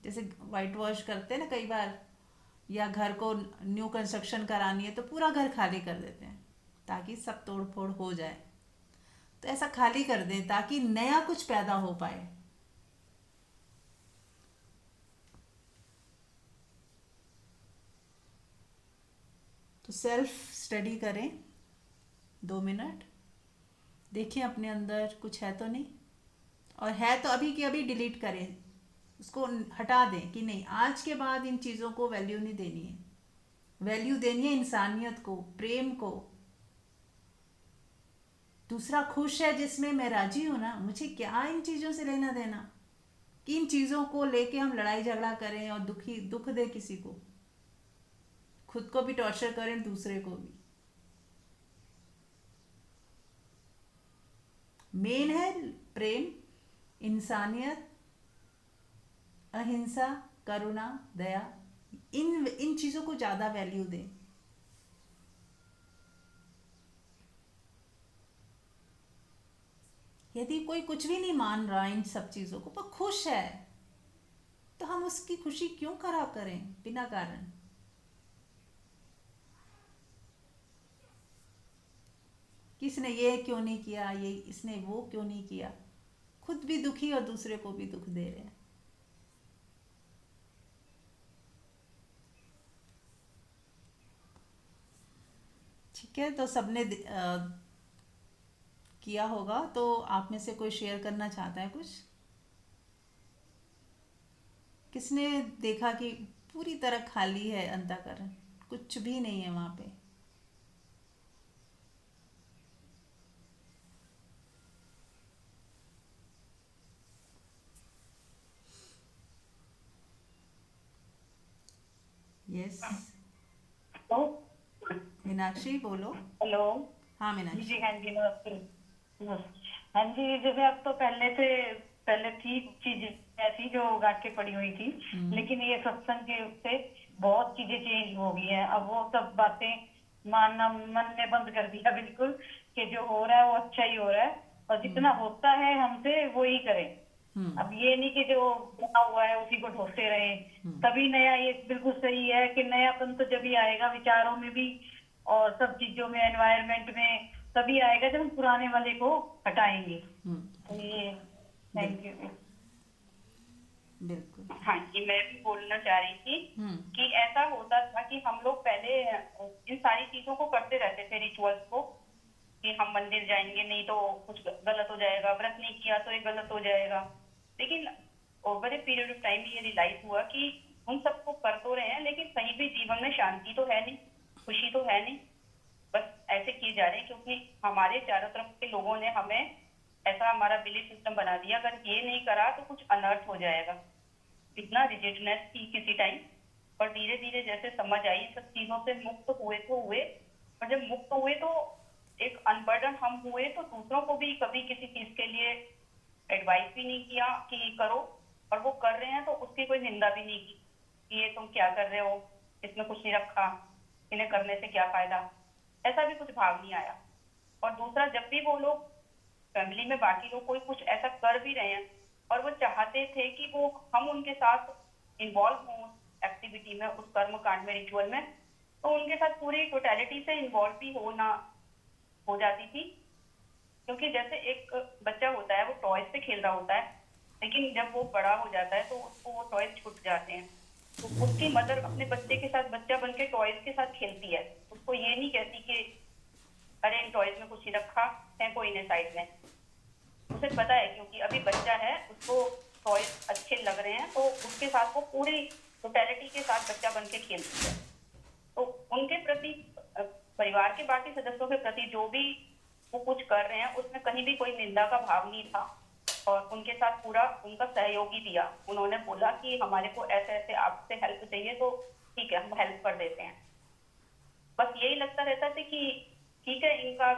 जैसे वाइट वॉश करते हैं ना कई बार, या घर को न्यू कंस्ट्रक्शन करानी है तो पूरा घर खाली कर देते हैं ताकि सब तोड़ फोड़ हो जाए। तो ऐसा खाली कर दें ताकि नया कुछ पैदा हो पाए। तो सेल्फ स्टडी करें, 2 मिनट देखें अपने अंदर कुछ है तो नहीं, और है तो अभी की अभी डिलीट करें, उसको हटा दें कि नहीं, आज के बाद इन चीज़ों को वैल्यू नहीं देनी है। वैल्यू देनी है इंसानियत को, प्रेम को। दूसरा खुश है जिसमें मैं राजी हूं ना, मुझे क्या इन चीज़ों से लेना देना कि इन चीज़ों को लेके हम लड़ाई झगड़ा करें और दुख दे किसी को, खुद को भी टॉर्चर करें, दूसरे को भी। मेन है प्रेम, इंसानियत, अहिंसा, करुणा, दया। इन चीज़ों को ज़्यादा वैल्यू दें। यदि कोई कुछ भी नहीं मान रहा इन सब चीज़ों को पर खुश है, तो हम उसकी खुशी क्यों खराब करें बिना कारण? किसने ये क्यों नहीं किया, ये इसने वो क्यों नहीं किया? खुद भी दुखी और दूसरे को भी दुख दे रहे हैं। ठीक है, तो सबने किया होगा, तो आप में से कोई शेयर करना चाहता है कुछ? किसने देखा कि पूरी तरह खाली है अंतःकरण, कुछ भी नहीं है वहां पे? यस, तो मीनाक्षी बोलो। हेलो। हाँ जी मीनाक्षी। जी, हाँ जी, नमस्ते। हाँ जी, जैसे अब तो पहले थी चीज ऐसी जो उगा के पड़ी हुई थी, लेकिन ये सत्संग के से बहुत चीजें चेंज हो गई हैं। अब वो सब बातें मानना मन ने बंद कर दिया बिल्कुल, कि जो हो रहा है वो अच्छा ही हो रहा है, और जितना होता है हमसे वो ही करें। हम्म। अब ये नहीं कि जो बना हुआ है उसी को ढोते रहे। तभी नया, ये बिल्कुल सही है कि नयापन तो जब ही आएगा विचारों में भी और सब चीजों में, एनवायरनमेंट में, तभी आएगा जब हम पुराने वाले को हटाएंगे। तो ये, थैंक यू। बिल्कुल। हाँ जी, मैं भी बोलना चाह रही थी कि ऐसा होता था कि हम लोग पहले इन सारी चीजों को करते रहते थे, रिचुअल्स को, कि हम मंदिर जाएंगे नहीं तो कुछ गलत हो जाएगा, व्रत नहीं किया तो ये गलत हो जाएगा। लेकिन over a period of time ये रियलाइज हुआ कि हम सबको कर तो रहे हैं, लेकिन कहीं भी जीवन में शांति तो है नहीं, खुशी तो है नहीं। बस ऐसे किए जा रहे हैं क्योंकि हमारे चारों तरफ के लोगों ने हमें ऐसा, हमारा बिलीफ सिस्टम बना दिया, अगर ये नहीं करा तो कुछ अनर्थ हो जाएगा। इतना रिजिडनेस थी किसी टाइम, पर धीरे धीरे जैसे समझ आई सब चीजों से मुक्त हुए तो हुए, और जब मुक्त हुए तो एक अनबर्डन हम हुए, तो दूसरों को भी कभी किसी चीज के लिए एडवाइस भी नहीं किया कि करो, और वो कर रहे हैं तो उसकी कोई निंदा भी नहीं की कि ये तुम क्या कर रहे हो, इसमें कुछ नहीं रखा, इन्हें करने से क्या फायदा, ऐसा भी कुछ भाव नहीं आया। और दूसरा, जब भी वो लोग फैमिली में बाकी लोग कोई कुछ ऐसा कर भी रहे हैं और वो चाहते थे कि वो हम उनके साथ इन्वॉल्व हों उस एक्टिविटी में, उस कर्म कांड में, रिचुअल में, तो उनके साथ पूरी टोटलिटी से इन्वॉल्व भी होना हो जाती थी। क्योंकि जैसे एक बच्चा होता है वो टॉयज से खेल रहा होता है, लेकिन जब वो बड़ा हो जाता है तो उसको वो टॉयज छूट जाते हैं, तो उसकी मदर अपने बच्चे के साथ बच्चा बन के टॉयज के साथ खेलती है, उसको ये नहीं कहती कि अरे इन टॉयज में कुछ नहीं रखा है, कोई ने साइड में। उसे पता है क्योंकि अभी बच्चा है, उसको टॉयज अच्छे लग रहे हैं, तो उसके साथ वो पूरी टोटलिटी के साथ बच्चा बन के खेलती है। तो उनके प्रति परिवार के बाकी सदस्यों के प्रति जो भी वो कुछ कर रहे हैं उसमें कहीं भी कोई निंदा का भाव नहीं था, और उनके साथ पूरा उनका सहयोग ही दिया। उन्होंने बोला कि हमारे को ऐसे ऐसे आपसे हेल्प चाहिए तो ठीक है, हम हेल्प कर देते हैं। बस यही लगता रहता था कि ठीक है, इनका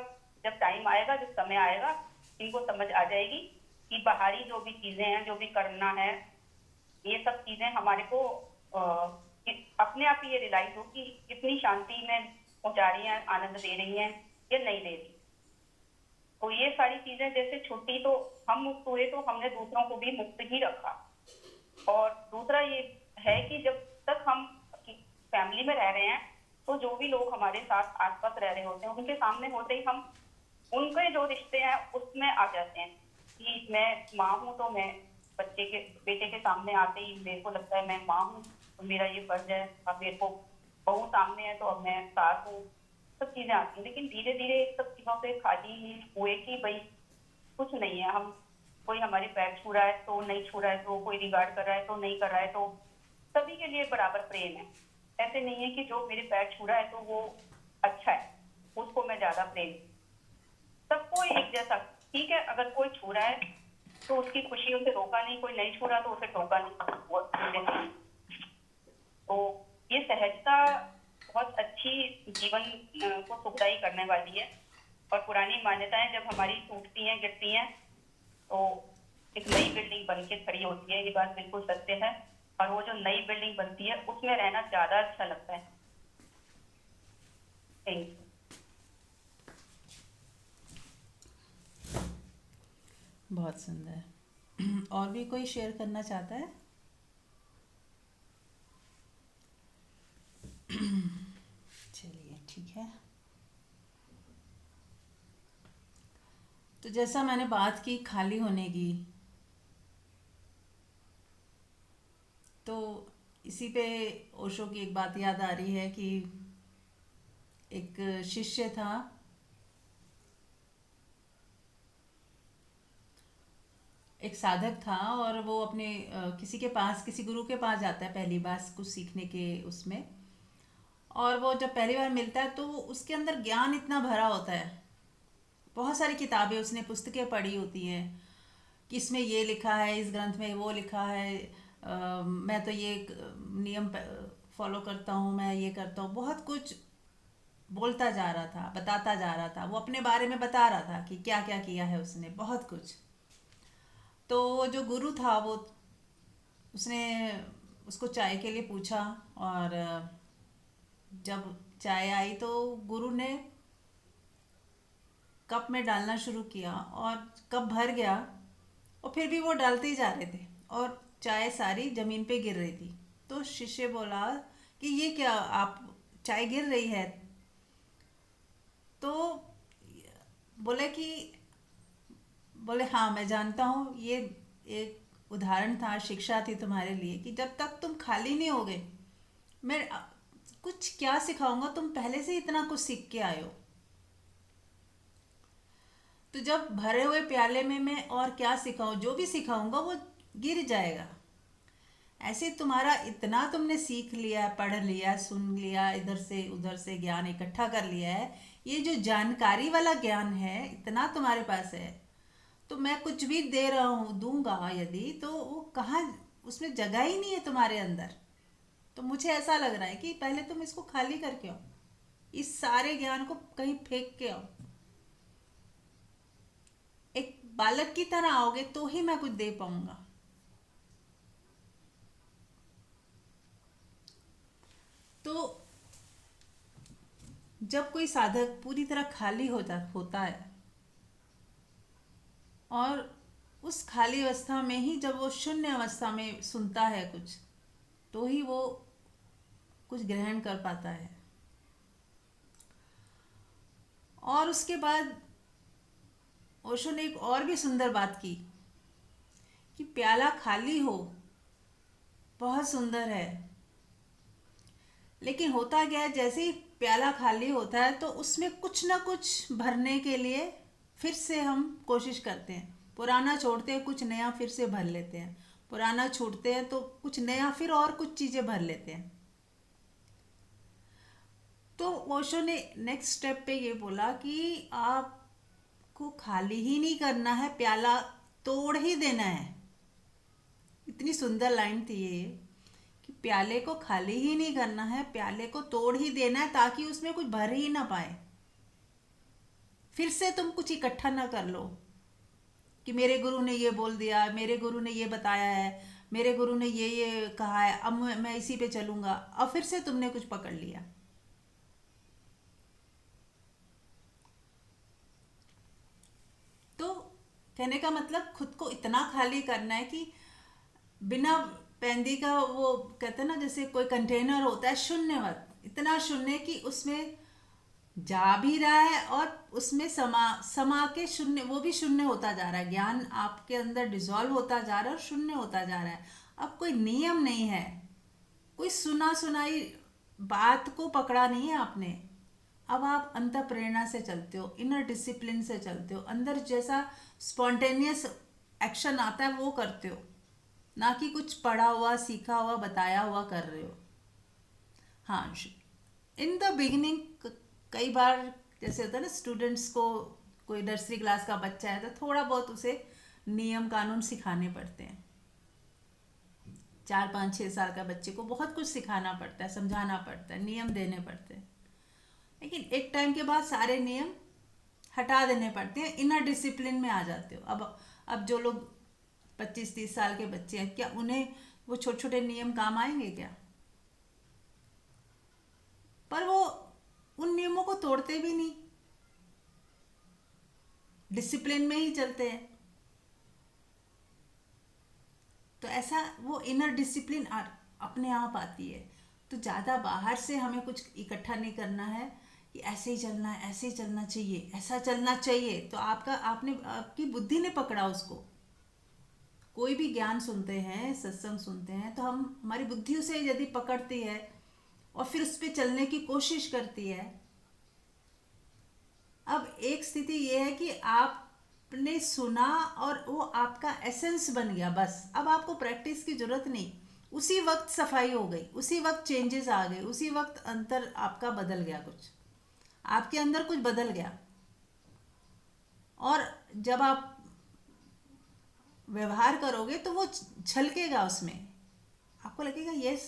जब टाइम आएगा, जब समय आएगा, इनको समझ आ जाएगी कि बाहरी जो भी चीजें हैं, जो भी करना है, ये सब चीजें हमारे को अपने आप ही ये रियलाइज हो कि कितनी शांति में पहुंचा रही हैं, आनंद दे रही हैं या नहीं दे रही। तो ये सारी चीजें जैसे छुट्टी, तो हम मुक्त हुए तो हमने दूसरों को भी मुक्त ही रखा। और दूसरा ये है कि जब तक हम फैमिली में रह रहे हैं तो जो भी लोग हमारे साथ आसपास रह रहे होते हैं उनके सामने होते ही हम उनके जो रिश्ते हैं उसमें आ जाते हैं कि मैं माँ हूँ, तो मैं बेटे के सामने आते ही मेरे को लगता है मैं माँ हूँ, तो मेरा ये फर्ज है। अब मेरे को बहू सामने है तो अब मैं सास हूँ, सब चीजें आती हैं। लेकिन धीरे धीरे सब चीजों से खाली हुए कि भाई कुछ नहीं है, हम कोई हमारे पैर छू रहा है तो नहीं छू रहा है, तो कोई रिगार्ड कर रहा है तो नहीं कर रहा है, तो सभी के लिए बराबर प्रेम है। ऐसे नहीं है कि जो मेरे पैर छू रहा है तो वो अच्छा है, उसको मैं ज्यादा प्रेम, सबको एक जैसा। ठीक है, अगर कोई छू रहा है तो उसकी खुशी उसे रोका नहीं, कोई नहीं छू रहा तो उसे टोका नहीं, वो जैसे। तो ये सहजता बहुत अच्छी जीवन को सुखदायी करने वाली है। और पुरानी मान्यताएं जब हमारी टूटती हैं, गिरती हैं, तो एक नई बिल्डिंग बन के खड़ी होती है, ये बात बिल्कुल सत्य है। और वो जो नई बिल्डिंग बनती है उसमें रहना ज्यादा अच्छा लगता है। Thank you. बहुत सुंदर। और भी कोई शेयर करना चाहता है? चलिए, ठीक है। तो जैसा मैंने बात की खाली होने की, तो इसी पे ओशो की एक बात याद आ रही है कि एक शिष्य था, एक साधक था, और वो अपने किसी के पास, किसी गुरु के पास जाता है पहली बार कुछ सीखने के उसमें। और वो जब पहली बार मिलता है तो उसके अंदर ज्ञान इतना भरा होता है, बहुत सारी किताबें उसने, पुस्तकें पढ़ी होती हैं कि इसमें ये लिखा है, इस ग्रंथ में वो लिखा है, मैं तो ये नियम फॉलो करता हूँ, मैं ये करता हूँ, बहुत कुछ बोलता जा रहा था, बताता जा रहा था, वो अपने बारे में बता रहा था कि क्या क्या किया है उसने, बहुत कुछ। तो वो जो गुरु था वो, उसने उसको चाय के लिए पूछा, और जब चाय आई तो गुरु ने कप में डालना शुरू किया, और कप भर गया, और फिर भी वो डालते ही जा रहे थे, और चाय सारी ज़मीन पे गिर रही थी। तो शिष्य बोला कि ये क्या, आप, चाय गिर रही है? तो बोले कि, बोले हाँ मैं जानता हूँ, ये एक उदाहरण था, शिक्षा थी तुम्हारे लिए कि जब तक तुम खाली नहीं होगे, मैं कुछ क्या सिखाऊंगा, तुम पहले से इतना कुछ सीख के आए हो। तो जब भरे हुए प्याले में मैं और क्या सिखाऊं, जो भी सिखाऊंगा वो गिर जाएगा। ऐसे तुम्हारा इतना तुमने सीख लिया, पढ़ लिया, सुन लिया, इधर से उधर से ज्ञान इकट्ठा कर लिया है, ये जो जानकारी वाला ज्ञान है इतना तुम्हारे पास है, तो मैं कुछ भी दे रहा हूँ, दूंगा यदि, तो वो कहाँ, उसमें जगह ही नहीं है तुम्हारे अंदर। तो मुझे ऐसा लग रहा है कि पहले तुम इसको खाली करके आओ, इस सारे ज्ञान को कहीं फेंक के आओ, एक बालक की तरह आओगे तो ही मैं कुछ दे पाऊंगा। तो जब कोई साधक पूरी तरह खाली होता है और उस खाली अवस्था में ही जब वो शून्य अवस्था में सुनता है कुछ, तो ही वो कुछ ग्रहण कर पाता है। और उसके बाद ओशो ने एक और भी सुंदर बात की कि प्याला खाली हो बहुत सुंदर है, लेकिन होता क्या है, जैसे ही प्याला खाली होता है तो उसमें कुछ ना कुछ भरने के लिए फिर से हम कोशिश करते हैं। पुराना छोड़ते हैं, कुछ नया फिर से भर लेते हैं। पुराना छोड़ते हैं तो कुछ नया, फिर और कुछ चीज़ें भर लेते हैं। तो ओशो ने नेक्स्ट स्टेप पे ये बोला कि आपको खाली ही नहीं करना है, प्याला तोड़ ही देना है। इतनी सुंदर लाइन थी ये कि प्याले को खाली ही नहीं करना है, प्याले को तोड़ ही देना है, ताकि उसमें कुछ भर ही ना पाए। फिर से तुम कुछ इकट्ठा ना कर लो कि मेरे गुरु ने ये बोल दिया, मेरे गुरु ने ये बताया है, मेरे गुरु ने ये कहा है, अब मैं इसी पे चलूंगा। अब फिर से तुमने कुछ पकड़ लिया। तो कहने का मतलब खुद को इतना खाली करना है कि बिना पेंदी का, वो कहते हैं ना, जैसे कोई कंटेनर होता है शून्यवत, इतना शून्य कि उसमें जा भी रहा है और उसमें समा समा के शून्य, वो भी शून्य होता जा रहा है। ज्ञान आपके अंदर डिसॉल्व होता जा रहा है और शून्य होता जा रहा है। अब कोई नियम नहीं है, कोई सुना सुनाई बात को पकड़ा नहीं है आपने। अब आप अंतर प्रेरणा से चलते हो, इनर डिसिप्लिन से चलते हो, अंदर जैसा स्पॉन्टेनियस एक्शन आता है वो करते हो, ना कि कुछ पढ़ा हुआ, सीखा हुआ, बताया हुआ कर रहे हो। हाँ, इन द बिगिनिंग कई बार जैसे होता है ना, स्टूडेंट्स को, कोई नर्सरी क्लास का बच्चा है तो थोड़ा बहुत उसे नियम कानून सिखाने पड़ते हैं। 4 5 6 साल का बच्चे को बहुत कुछ सिखाना पड़ता है, समझाना पड़ता है, नियम देने पड़ते हैं। लेकिन एक टाइम के बाद सारे नियम हटा देने पड़ते हैं, इनर डिसिप्लिन में आ जाते हो। अब जो लोग 25 30 साल के बच्चे हैं, क्या उन्हें वो छोटे छोटे नियम काम आएंगे क्या? पर वो उन नियमों को तोड़ते भी नहीं, डिसिप्लिन में ही चलते हैं। तो ऐसा वो इनर डिसिप्लिन अपने आप आती है। तो ज़्यादा बाहर से हमें कुछ इकट्ठा नहीं करना है कि ऐसे ही चलना है, ऐसे ही चलना चाहिए, ऐसा चलना चाहिए। तो आपकी बुद्धि ने पकड़ा उसको। कोई भी ज्ञान सुनते हैं, सत्संग सुनते हैं, तो हमारी बुद्धि उसे यदि पकड़ती है और फिर उस पर चलने की कोशिश करती है। अब एक स्थिति ये है कि आपने सुना और वो आपका एसेंस बन गया, बस। अब आपको प्रैक्टिस की जरूरत नहीं, उसी वक्त सफाई हो गई, उसी वक्त चेंजेस आ गए, उसी वक्त अंतर आपका बदल गया, कुछ आपके अंदर कुछ बदल गया। और जब आप व्यवहार करोगे तो वो झलकेगा, उसमें आपको लगेगा यस,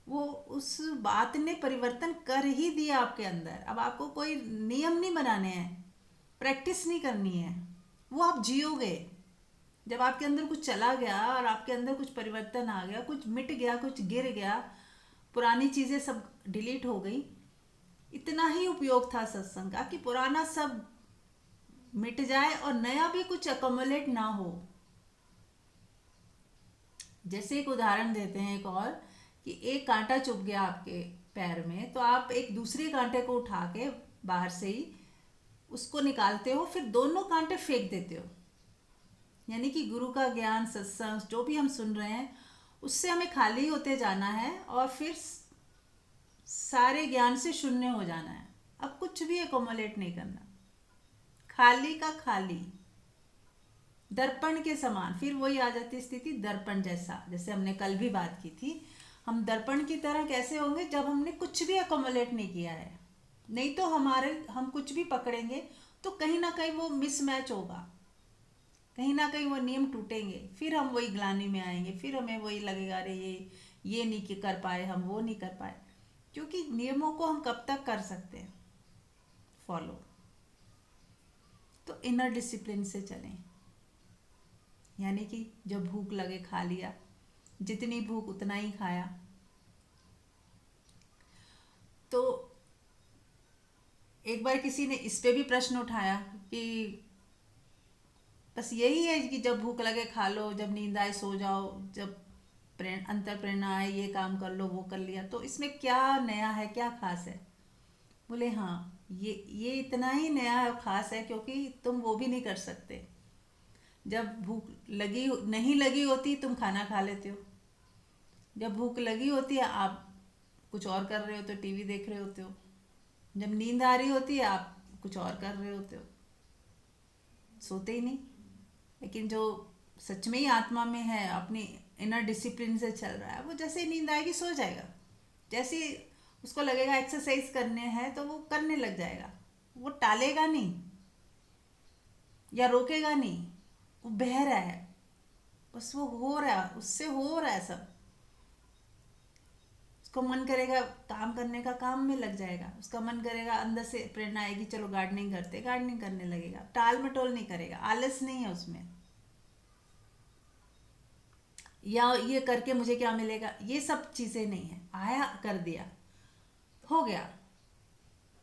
वो उस बात ने परिवर्तन कर ही दिया आपके अंदर। अब आपको कोई नियम नहीं बनाने हैं, प्रैक्टिस नहीं करनी है, वो आप जियोगे। जब आपके अंदर कुछ चला गया और आपके अंदर कुछ परिवर्तन आ गया, कुछ मिट गया, कुछ गिर गया, पुरानी चीज़ें सब डिलीट हो गई। इतना ही उपयोग था सत्संग का कि पुराना सब मिट जाए और नया भी कुछ अकोमोलेट ना हो। जैसे एक उदाहरण देते हैं एक और, कि एक कांटा चुभ गया आपके पैर में, तो आप एक दूसरे कांटे को उठा के बाहर से ही उसको निकालते हो, फिर दोनों कांटे फेंक देते हो। यानी कि गुरु का ज्ञान, सत्संग जो भी हम सुन रहे हैं, उससे हमें खाली होते जाना है और फिर सारे ज्ञान से शून्य हो जाना है। अब कुछ भी एकोमोलेट नहीं करना, खाली का खाली, दर्पण के समान। फिर वही आ जाती स्थिति दर्पण जैसा, जैसे हमने कल भी बात की थी। हम दर्पण की तरह कैसे होंगे? जब हमने कुछ भी अकोमोलेट नहीं किया है। नहीं तो हम कुछ भी पकड़ेंगे तो कहीं ना कहीं वो मिसमैच होगा, कहीं ना कहीं वो नियम टूटेंगे, फिर हम वही ग्लानि में आएंगे, फिर हमें वही लगेगा, अरे ये नहीं कर पाए, हम वो नहीं कर पाए। क्योंकि नियमों को हम कब तक कर सकते हैं फॉलो? तो इनर डिसिप्लिन से चलें। यानी कि जब भूख लगे खा लिया, जितनी भूख उतना ही खाया, एक बार किसी ने इस पे भी प्रश्न उठाया कि बस यही है कि जब भूख लगे खा लो, जब नींद आए सो जाओ, जब अंतर प्रेरणा आए ये काम कर लो, वो कर लिया, तो इसमें क्या नया है, क्या खास है? बोले हाँ, ये इतना ही नया है, खास है, क्योंकि तुम वो भी नहीं कर सकते। जब भूख लगी नहीं लगी होती तुम खाना खा लेते हो, जब भूख लगी होती है आप कुछ और कर रहे होते हो, टीवी देख रहे होते हो, जब नींद आ रही होती है आप कुछ और कर रहे होते हो, सोते ही नहीं। लेकिन जो सच में ही आत्मा में है, अपनी इनर डिसिप्लिन से चल रहा है, वो जैसे ही नींद आएगी सो जाएगा। जैसे ही उसको लगेगा एक्सरसाइज करने हैं तो वो करने लग जाएगा। वो टालेगा नहीं या रोकेगा नहीं, वो बह रहा है, बस वो हो रहा है, उससे हो रहा है सब। उसको मन करेगा काम करने का, काम में लग जाएगा। उसका मन करेगा, अंदर से प्रेरणा आएगी चलो गार्डनिंग करते, गार्डनिंग करने लगेगा। टाल मटोल नहीं करेगा, आलस नहीं है उसमें, या ये करके मुझे क्या मिलेगा, ये सब चीज़ें नहीं है। आया कर दिया, हो गया।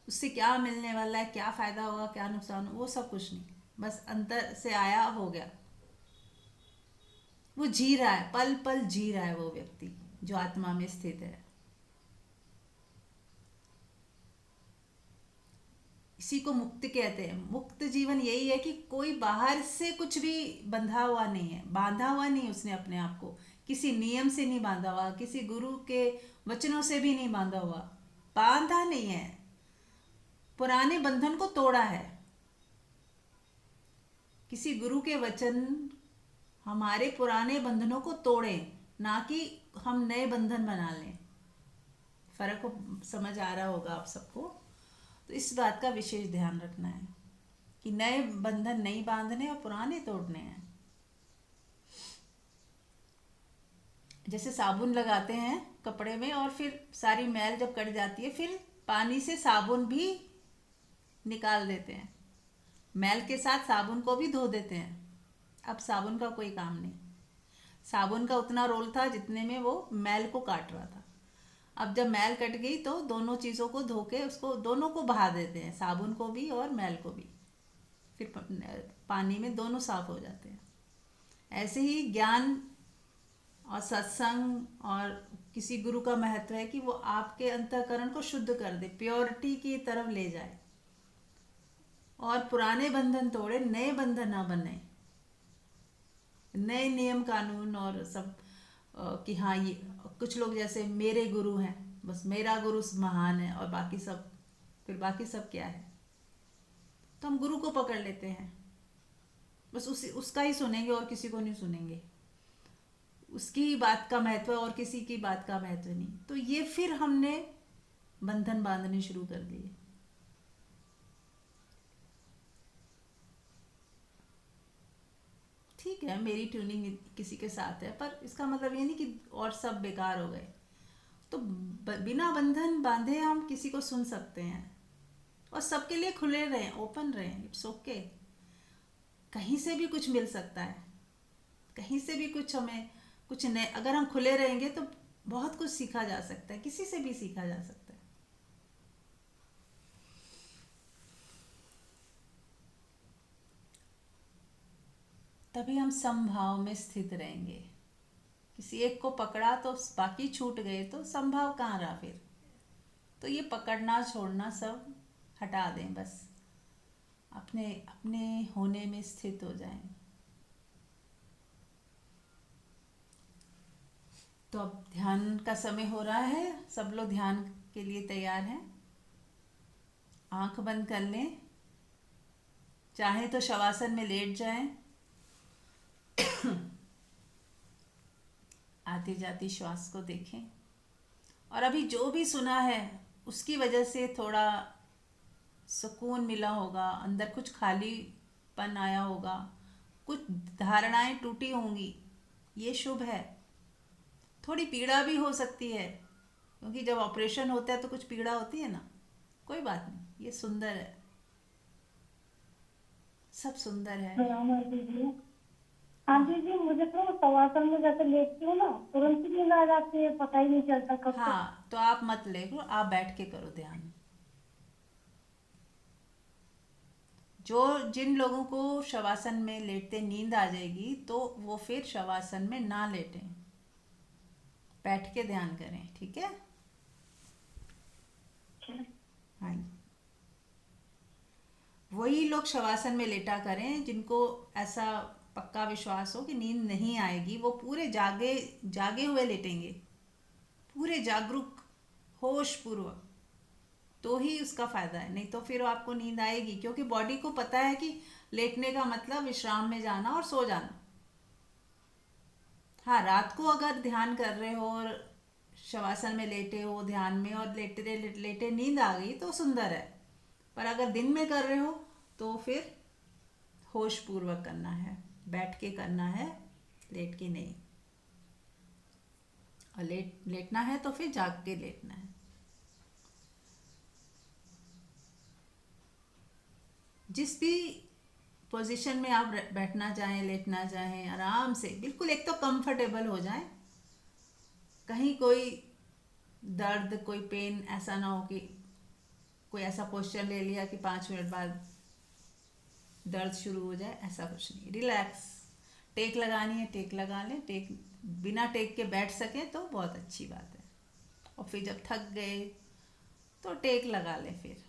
उससे क्या मिलने वाला है, क्या फ़ायदा होगा, क्या नुकसान, वो सब कुछ नहीं। बस अंतर से आया, हो गया। वो जी रहा है, पल पल जी रहा है वो व्यक्ति जो आत्मा में स्थित है। इसी को मुक्त कहते हैं। मुक्त जीवन यही है कि कोई बाहर से कुछ भी बंधा हुआ नहीं है, बांधा हुआ नहीं उसने अपने आप को, किसी नियम से नहीं बांधा हुआ, किसी गुरु के वचनों से भी नहीं बांधा हुआ, बांधा नहीं है, पुराने बंधन को तोड़ा है। किसी गुरु के वचन हमारे पुराने बंधनों को तोड़े, ना कि हम नए बंधन बना लें। फर्क को समझ आ रहा होगा आप सबको। तो इस बात का विशेष ध्यान रखना है कि नए बंधन नहीं बांधने और पुराने तोड़ने हैं। जैसे साबुन लगाते हैं कपड़े में और फिर सारी मैल जब कट जाती है, फिर पानी से साबुन भी निकाल देते हैं, मैल के साथ साबुन को भी धो देते हैं। अब साबुन का कोई काम नहीं, साबुन का उतना रोल था जितने में वो मैल को काट रहा था। अब जब मैल कट गई तो दोनों चीज़ों को धो के उसको दोनों को बहा देते हैं, साबुन को भी और मैल को भी, फिर पानी में दोनों साफ हो जाते हैं। ऐसे ही ज्ञान और सत्संग और किसी गुरु का महत्व है कि वो आपके अंतःकरण को शुद्ध कर दे, प्योरिटी की तरफ ले जाए, और पुराने बंधन तोड़े, नए बंधन ना बने, नए नियम कानून और सब कि हाँ ये कुछ लोग जैसे मेरे गुरु हैं, बस मेरा गुरु महान है और बाकी सब, फिर बाकी सब क्या है? तो हम गुरु को पकड़ लेते हैं, बस उसका ही सुनेंगे और किसी को नहीं सुनेंगे। उसकी ही बात का महत्व है और किसी की बात का महत्व नहीं। तो ये फिर हमने बंधन बांधने शुरू कर दिए। ठीक है, मेरी ट्यूनिंग किसी के साथ है, पर इसका मतलब ये नहीं कि और सब बेकार हो गए। तो बिना बंधन बांधे हम किसी को सुन सकते हैं और सबके लिए खुले रहें, ओपन रहें, इट्स ओके। कहीं से भी कुछ मिल सकता है, कहीं से भी कुछ, हमें कुछ नए, अगर हम खुले रहेंगे तो बहुत कुछ सीखा जा सकता है, किसी से भी सीखा जा सकता है। तभी हम समभाव में स्थित रहेंगे। किसी एक को पकड़ा तो बाकी छूट गए, तो संभाव कहाँ रहा फिर? तो ये पकड़ना छोड़ना सब हटा दें, बस अपने अपने होने में स्थित हो जाएं। तो अब ध्यान का समय हो रहा है, सब लोग ध्यान के लिए तैयार हैं। आंख बंद कर लें, चाहे तो शवासन में लेट जाएं। आती जाती श्वास को देखें और अभी जो भी सुना है उसकी वजह से थोड़ा सुकून मिला होगा, अंदर कुछ खालीपन आया होगा, कुछ धारणाएं टूटी होंगी, ये शुभ है। थोड़ी पीड़ा भी हो सकती है, क्योंकि जब ऑपरेशन होता है तो कुछ पीड़ा होती है ना, कोई बात नहीं, ये सुंदर है, सब सुंदर है। हाँ जी, मुझे तो शवासन में जैसे लेटती हूँ ना, तुरंत ही नींद आ जाती है, पता ही नहीं चलता कब तक। हाँ, तो आप मत लेटो, आप बैठ के करो ध्यान। जो जिन लोगों को शवासन में लेटते नींद आ जाएगी तो वो फिर शवासन में ना लेटें, बैठ के ध्यान करें, ठीक है। हाँ, वही लोग शवासन में लेटा करें जिनको ऐसा पक्का विश्वास हो कि नींद नहीं आएगी। वो पूरे जागे जागे हुए लेटेंगे, पूरे जागरूक, होश पूर्वक, तो ही उसका फायदा है। नहीं तो फिर आपको नींद आएगी, क्योंकि बॉडी को पता है कि लेटने का मतलब विश्राम में जाना और सो जाना। हाँ, रात को अगर ध्यान कर रहे हो और शवासन में लेटे हो ध्यान में और लेटे लेटे नींद आ गई तो सुंदर है, पर अगर दिन में कर रहे हो तो फिर होश पूर्वक करना है, बैठ के करना है, लेट के नहीं। और लेटना है तो फिर जाग के लेटना है। जिस भी पोजीशन में आप बैठना चाहें, लेटना चाहें, आराम से बिल्कुल, एक तो कंफर्टेबल हो जाए, कहीं कोई दर्द, कोई पेन ऐसा ना हो कि कोई ऐसा पोस्चर ले लिया कि 5 मिनट बाद दर्द शुरू हो जाए, ऐसा कुछ नहीं। रिलैक्स, टेक लगानी है टेक लगा लें, टेक बिना टेक के बैठ सकें तो बहुत अच्छी बात है। और फिर जब थक गए तो टेक लगा लें फिर।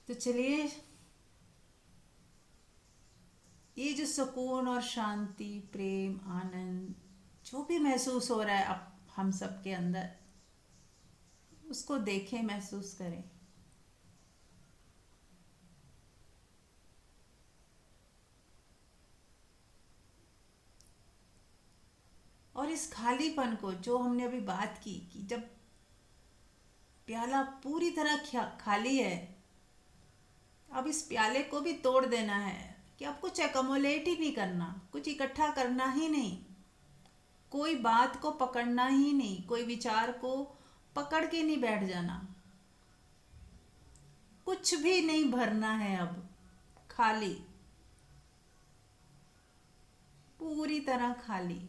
तो चलिए, ये जो सुकून और शांति, प्रेम, आनंद जो भी महसूस हो रहा है अब हम सब के अंदर, उसको देखें, महसूस करें। और इस खालीपन को, जो हमने अभी बात की कि जब प्याला पूरी तरह खाली है, अब इस प्याले को भी तोड़ देना है कि अब कुछ एकमुलेट ही नहीं करना, कुछ इकट्ठा करना ही नहीं, कोई बात को पकड़ना ही नहीं, कोई विचार को पकड़ के नहीं बैठ जाना, कुछ भी नहीं भरना है। अब खाली, पूरी तरह खाली।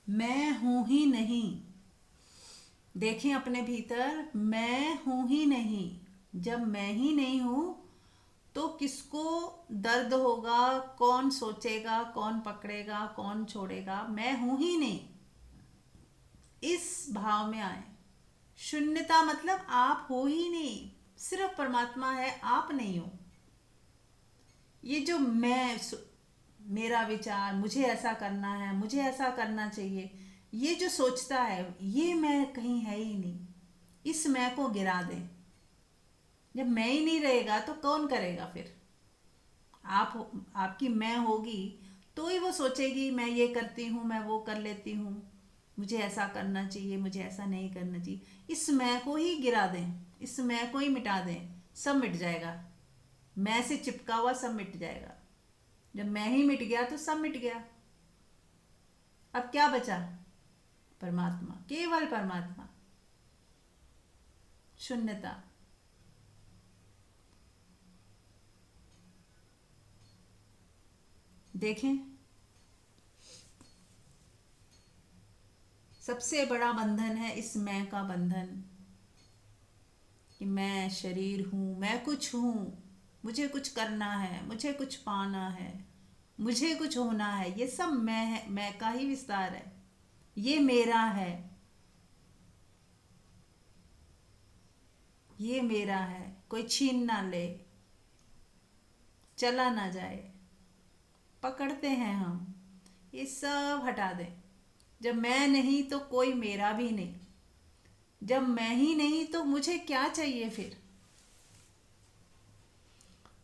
मैं हूं ही नहीं, देखें अपने भीतर, मैं हूं ही नहीं। जब मैं ही नहीं हूं तो किसको दर्द होगा, कौन सोचेगा, कौन पकड़ेगा, कौन छोड़ेगा। मैं हूं ही नहीं, इस भाव में आए। शून्यता मतलब आप हो ही नहीं, सिर्फ परमात्मा है, आप नहीं हो। ये जो मेरा विचार, मुझे ऐसा करना है, मुझे ऐसा करना चाहिए, ये जो सोचता है, ये मैं कहीं है ही नहीं। इस मैं को गिरा दें। जब मैं ही नहीं रहेगा तो कौन करेगा फिर? आपकी मैं होगी तो ही वो सोचेगी मैं ये करती हूँ, मैं वो कर लेती हूँ, मुझे ऐसा करना चाहिए, मुझे ऐसा नहीं करना चाहिए। इस मैं को ही गिरा दें, इस मैं को ही मिटा दें, सब मिट जाएगा। मैं से चिपका हुआ सब मिट जाएगा। जब मैं ही मिट गया तो सब मिट गया। अब क्या बचा? परमात्मा, केवल परमात्मा, शून्यता। देखें, सबसे बड़ा बंधन है इस मैं का बंधन, कि मैं शरीर हूं, मैं कुछ हूं, मुझे कुछ करना है, मुझे कुछ पाना है, मुझे कुछ होना है। ये सब मैं है, मैं का ही विस्तार है। ये मेरा है, ये मेरा है, कोई छीन ना ले, चला ना जाए। पकड़ते हैं हम, ये सब हटा दें। जब मैं नहीं तो कोई मेरा भी नहीं। जब मैं ही नहीं तो मुझे क्या चाहिए फिर?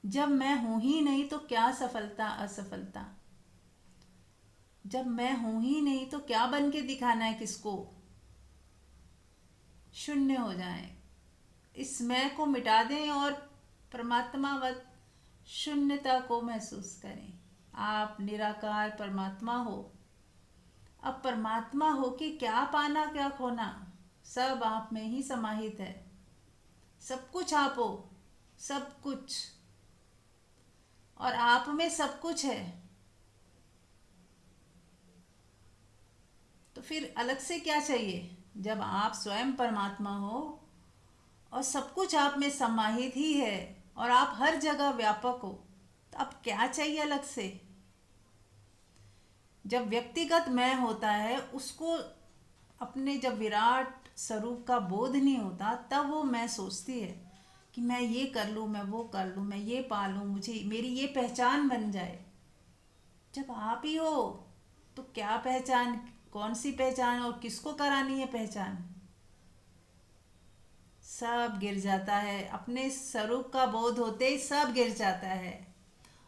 जब मैं हूं ही नहीं तो क्या सफलता असफलता? जब मैं हूं ही नहीं तो क्या बन के दिखाना है किसको? शून्य हो जाए, इस मैं को मिटा दें और परमात्मावत शून्यता को महसूस करें। आप निराकार परमात्मा हो। अब परमात्मा हो कि क्या पाना क्या खोना, सब आप में ही समाहित है। सब कुछ आप हो, सब कुछ, और आप में सब कुछ है। तो फिर अलग से क्या चाहिए? जब आप स्वयं परमात्मा हो और सब कुछ आप में समाहित ही है और आप हर जगह व्यापक हो, तो अब क्या चाहिए अलग से? जब व्यक्तिगत मैं होता है उसको अपने, जब विराट स्वरूप का बोध नहीं होता, तब वो मैं सोचती है कि मैं ये कर लूँ, मैं वो कर लूँ, मैं ये पालूँ, मुझे मेरी ये पहचान बन जाए। जब आप ही हो तो क्या पहचान, कौन सी पहचान और किसको करानी है पहचान? सब गिर जाता है। अपने स्वरूप का बोध होते ही सब गिर जाता है।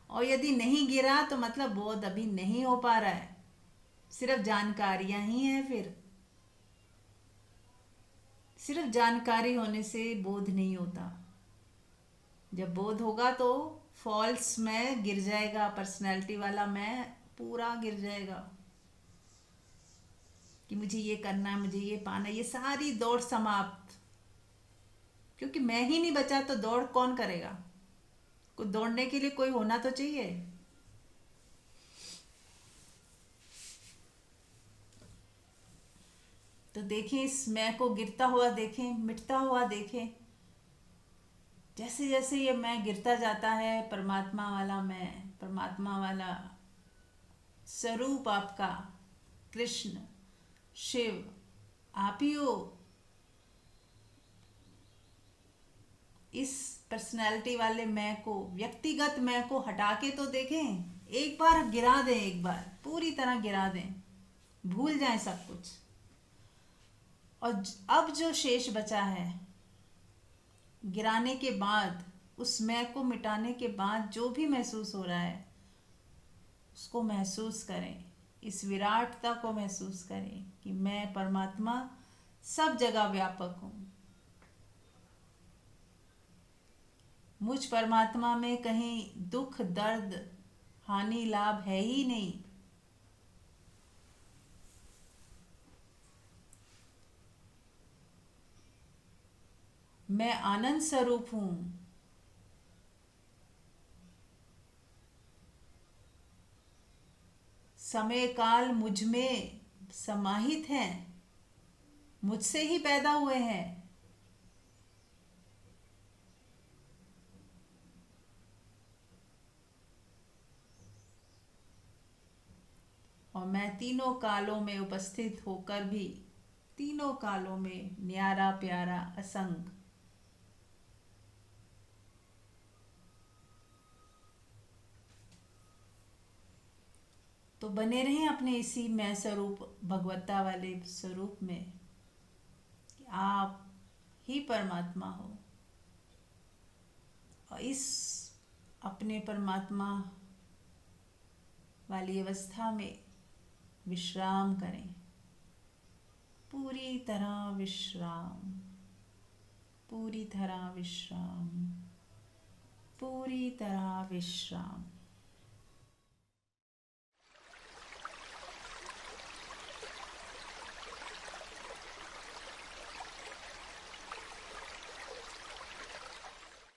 और यदि नहीं गिरा तो मतलब बोध अभी नहीं हो पा रहा है, सिर्फ जानकारियां ही हैं। फिर सिर्फ जानकारी होने से बोध नहीं होता। जब बोध होगा तो फॉल्स मैं गिर जाएगा, पर्सनैलिटी वाला मैं पूरा गिर जाएगा कि मुझे ये करना है, मुझे ये पाना है, ये सारी दौड़ समाप्त। क्योंकि मैं ही नहीं बचा तो दौड़ कौन करेगा? कुछ दौड़ने के लिए कोई होना तो चाहिए। तो देखें, इस मैं को गिरता हुआ देखें, मिटता हुआ देखें। जैसे जैसे ये मैं गिरता जाता है, परमात्मा वाला मैं, परमात्मा वाला स्वरूप आपका, कृष्ण, शिव, आप ही हो। इस पर्सनैलिटी वाले मैं को, व्यक्तिगत मैं को हटा के तो देखें। एक बार गिरा दें, एक बार पूरी तरह गिरा दें, भूल जाएं सब कुछ। और अब जो शेष बचा है, गिराने के बाद, उस मैं को मिटाने के बाद जो भी महसूस हो रहा है उसको महसूस करें। इस विराटता को महसूस करें कि मैं परमात्मा सब जगह व्यापक हूँ। मुझ परमात्मा में कहीं दुख, दर्द, हानि, लाभ है ही नहीं। मैं आनंद स्वरूप हूँ। समय काल मुझ में समाहित हैं, मुझसे ही पैदा हुए हैं। और मैं तीनों कालों में उपस्थित होकर भी, तीनों कालों में न्यारा प्यारा असंग। तो बने रहें अपने इसी मैं स्वरूप, भगवत्ता वाले स्वरूप में कि आप ही परमात्मा हो। और इस अपने परमात्मा वाली अवस्था में विश्राम करें, पूरी तरह विश्राम, पूरी तरह विश्राम, पूरी तरह विश्राम।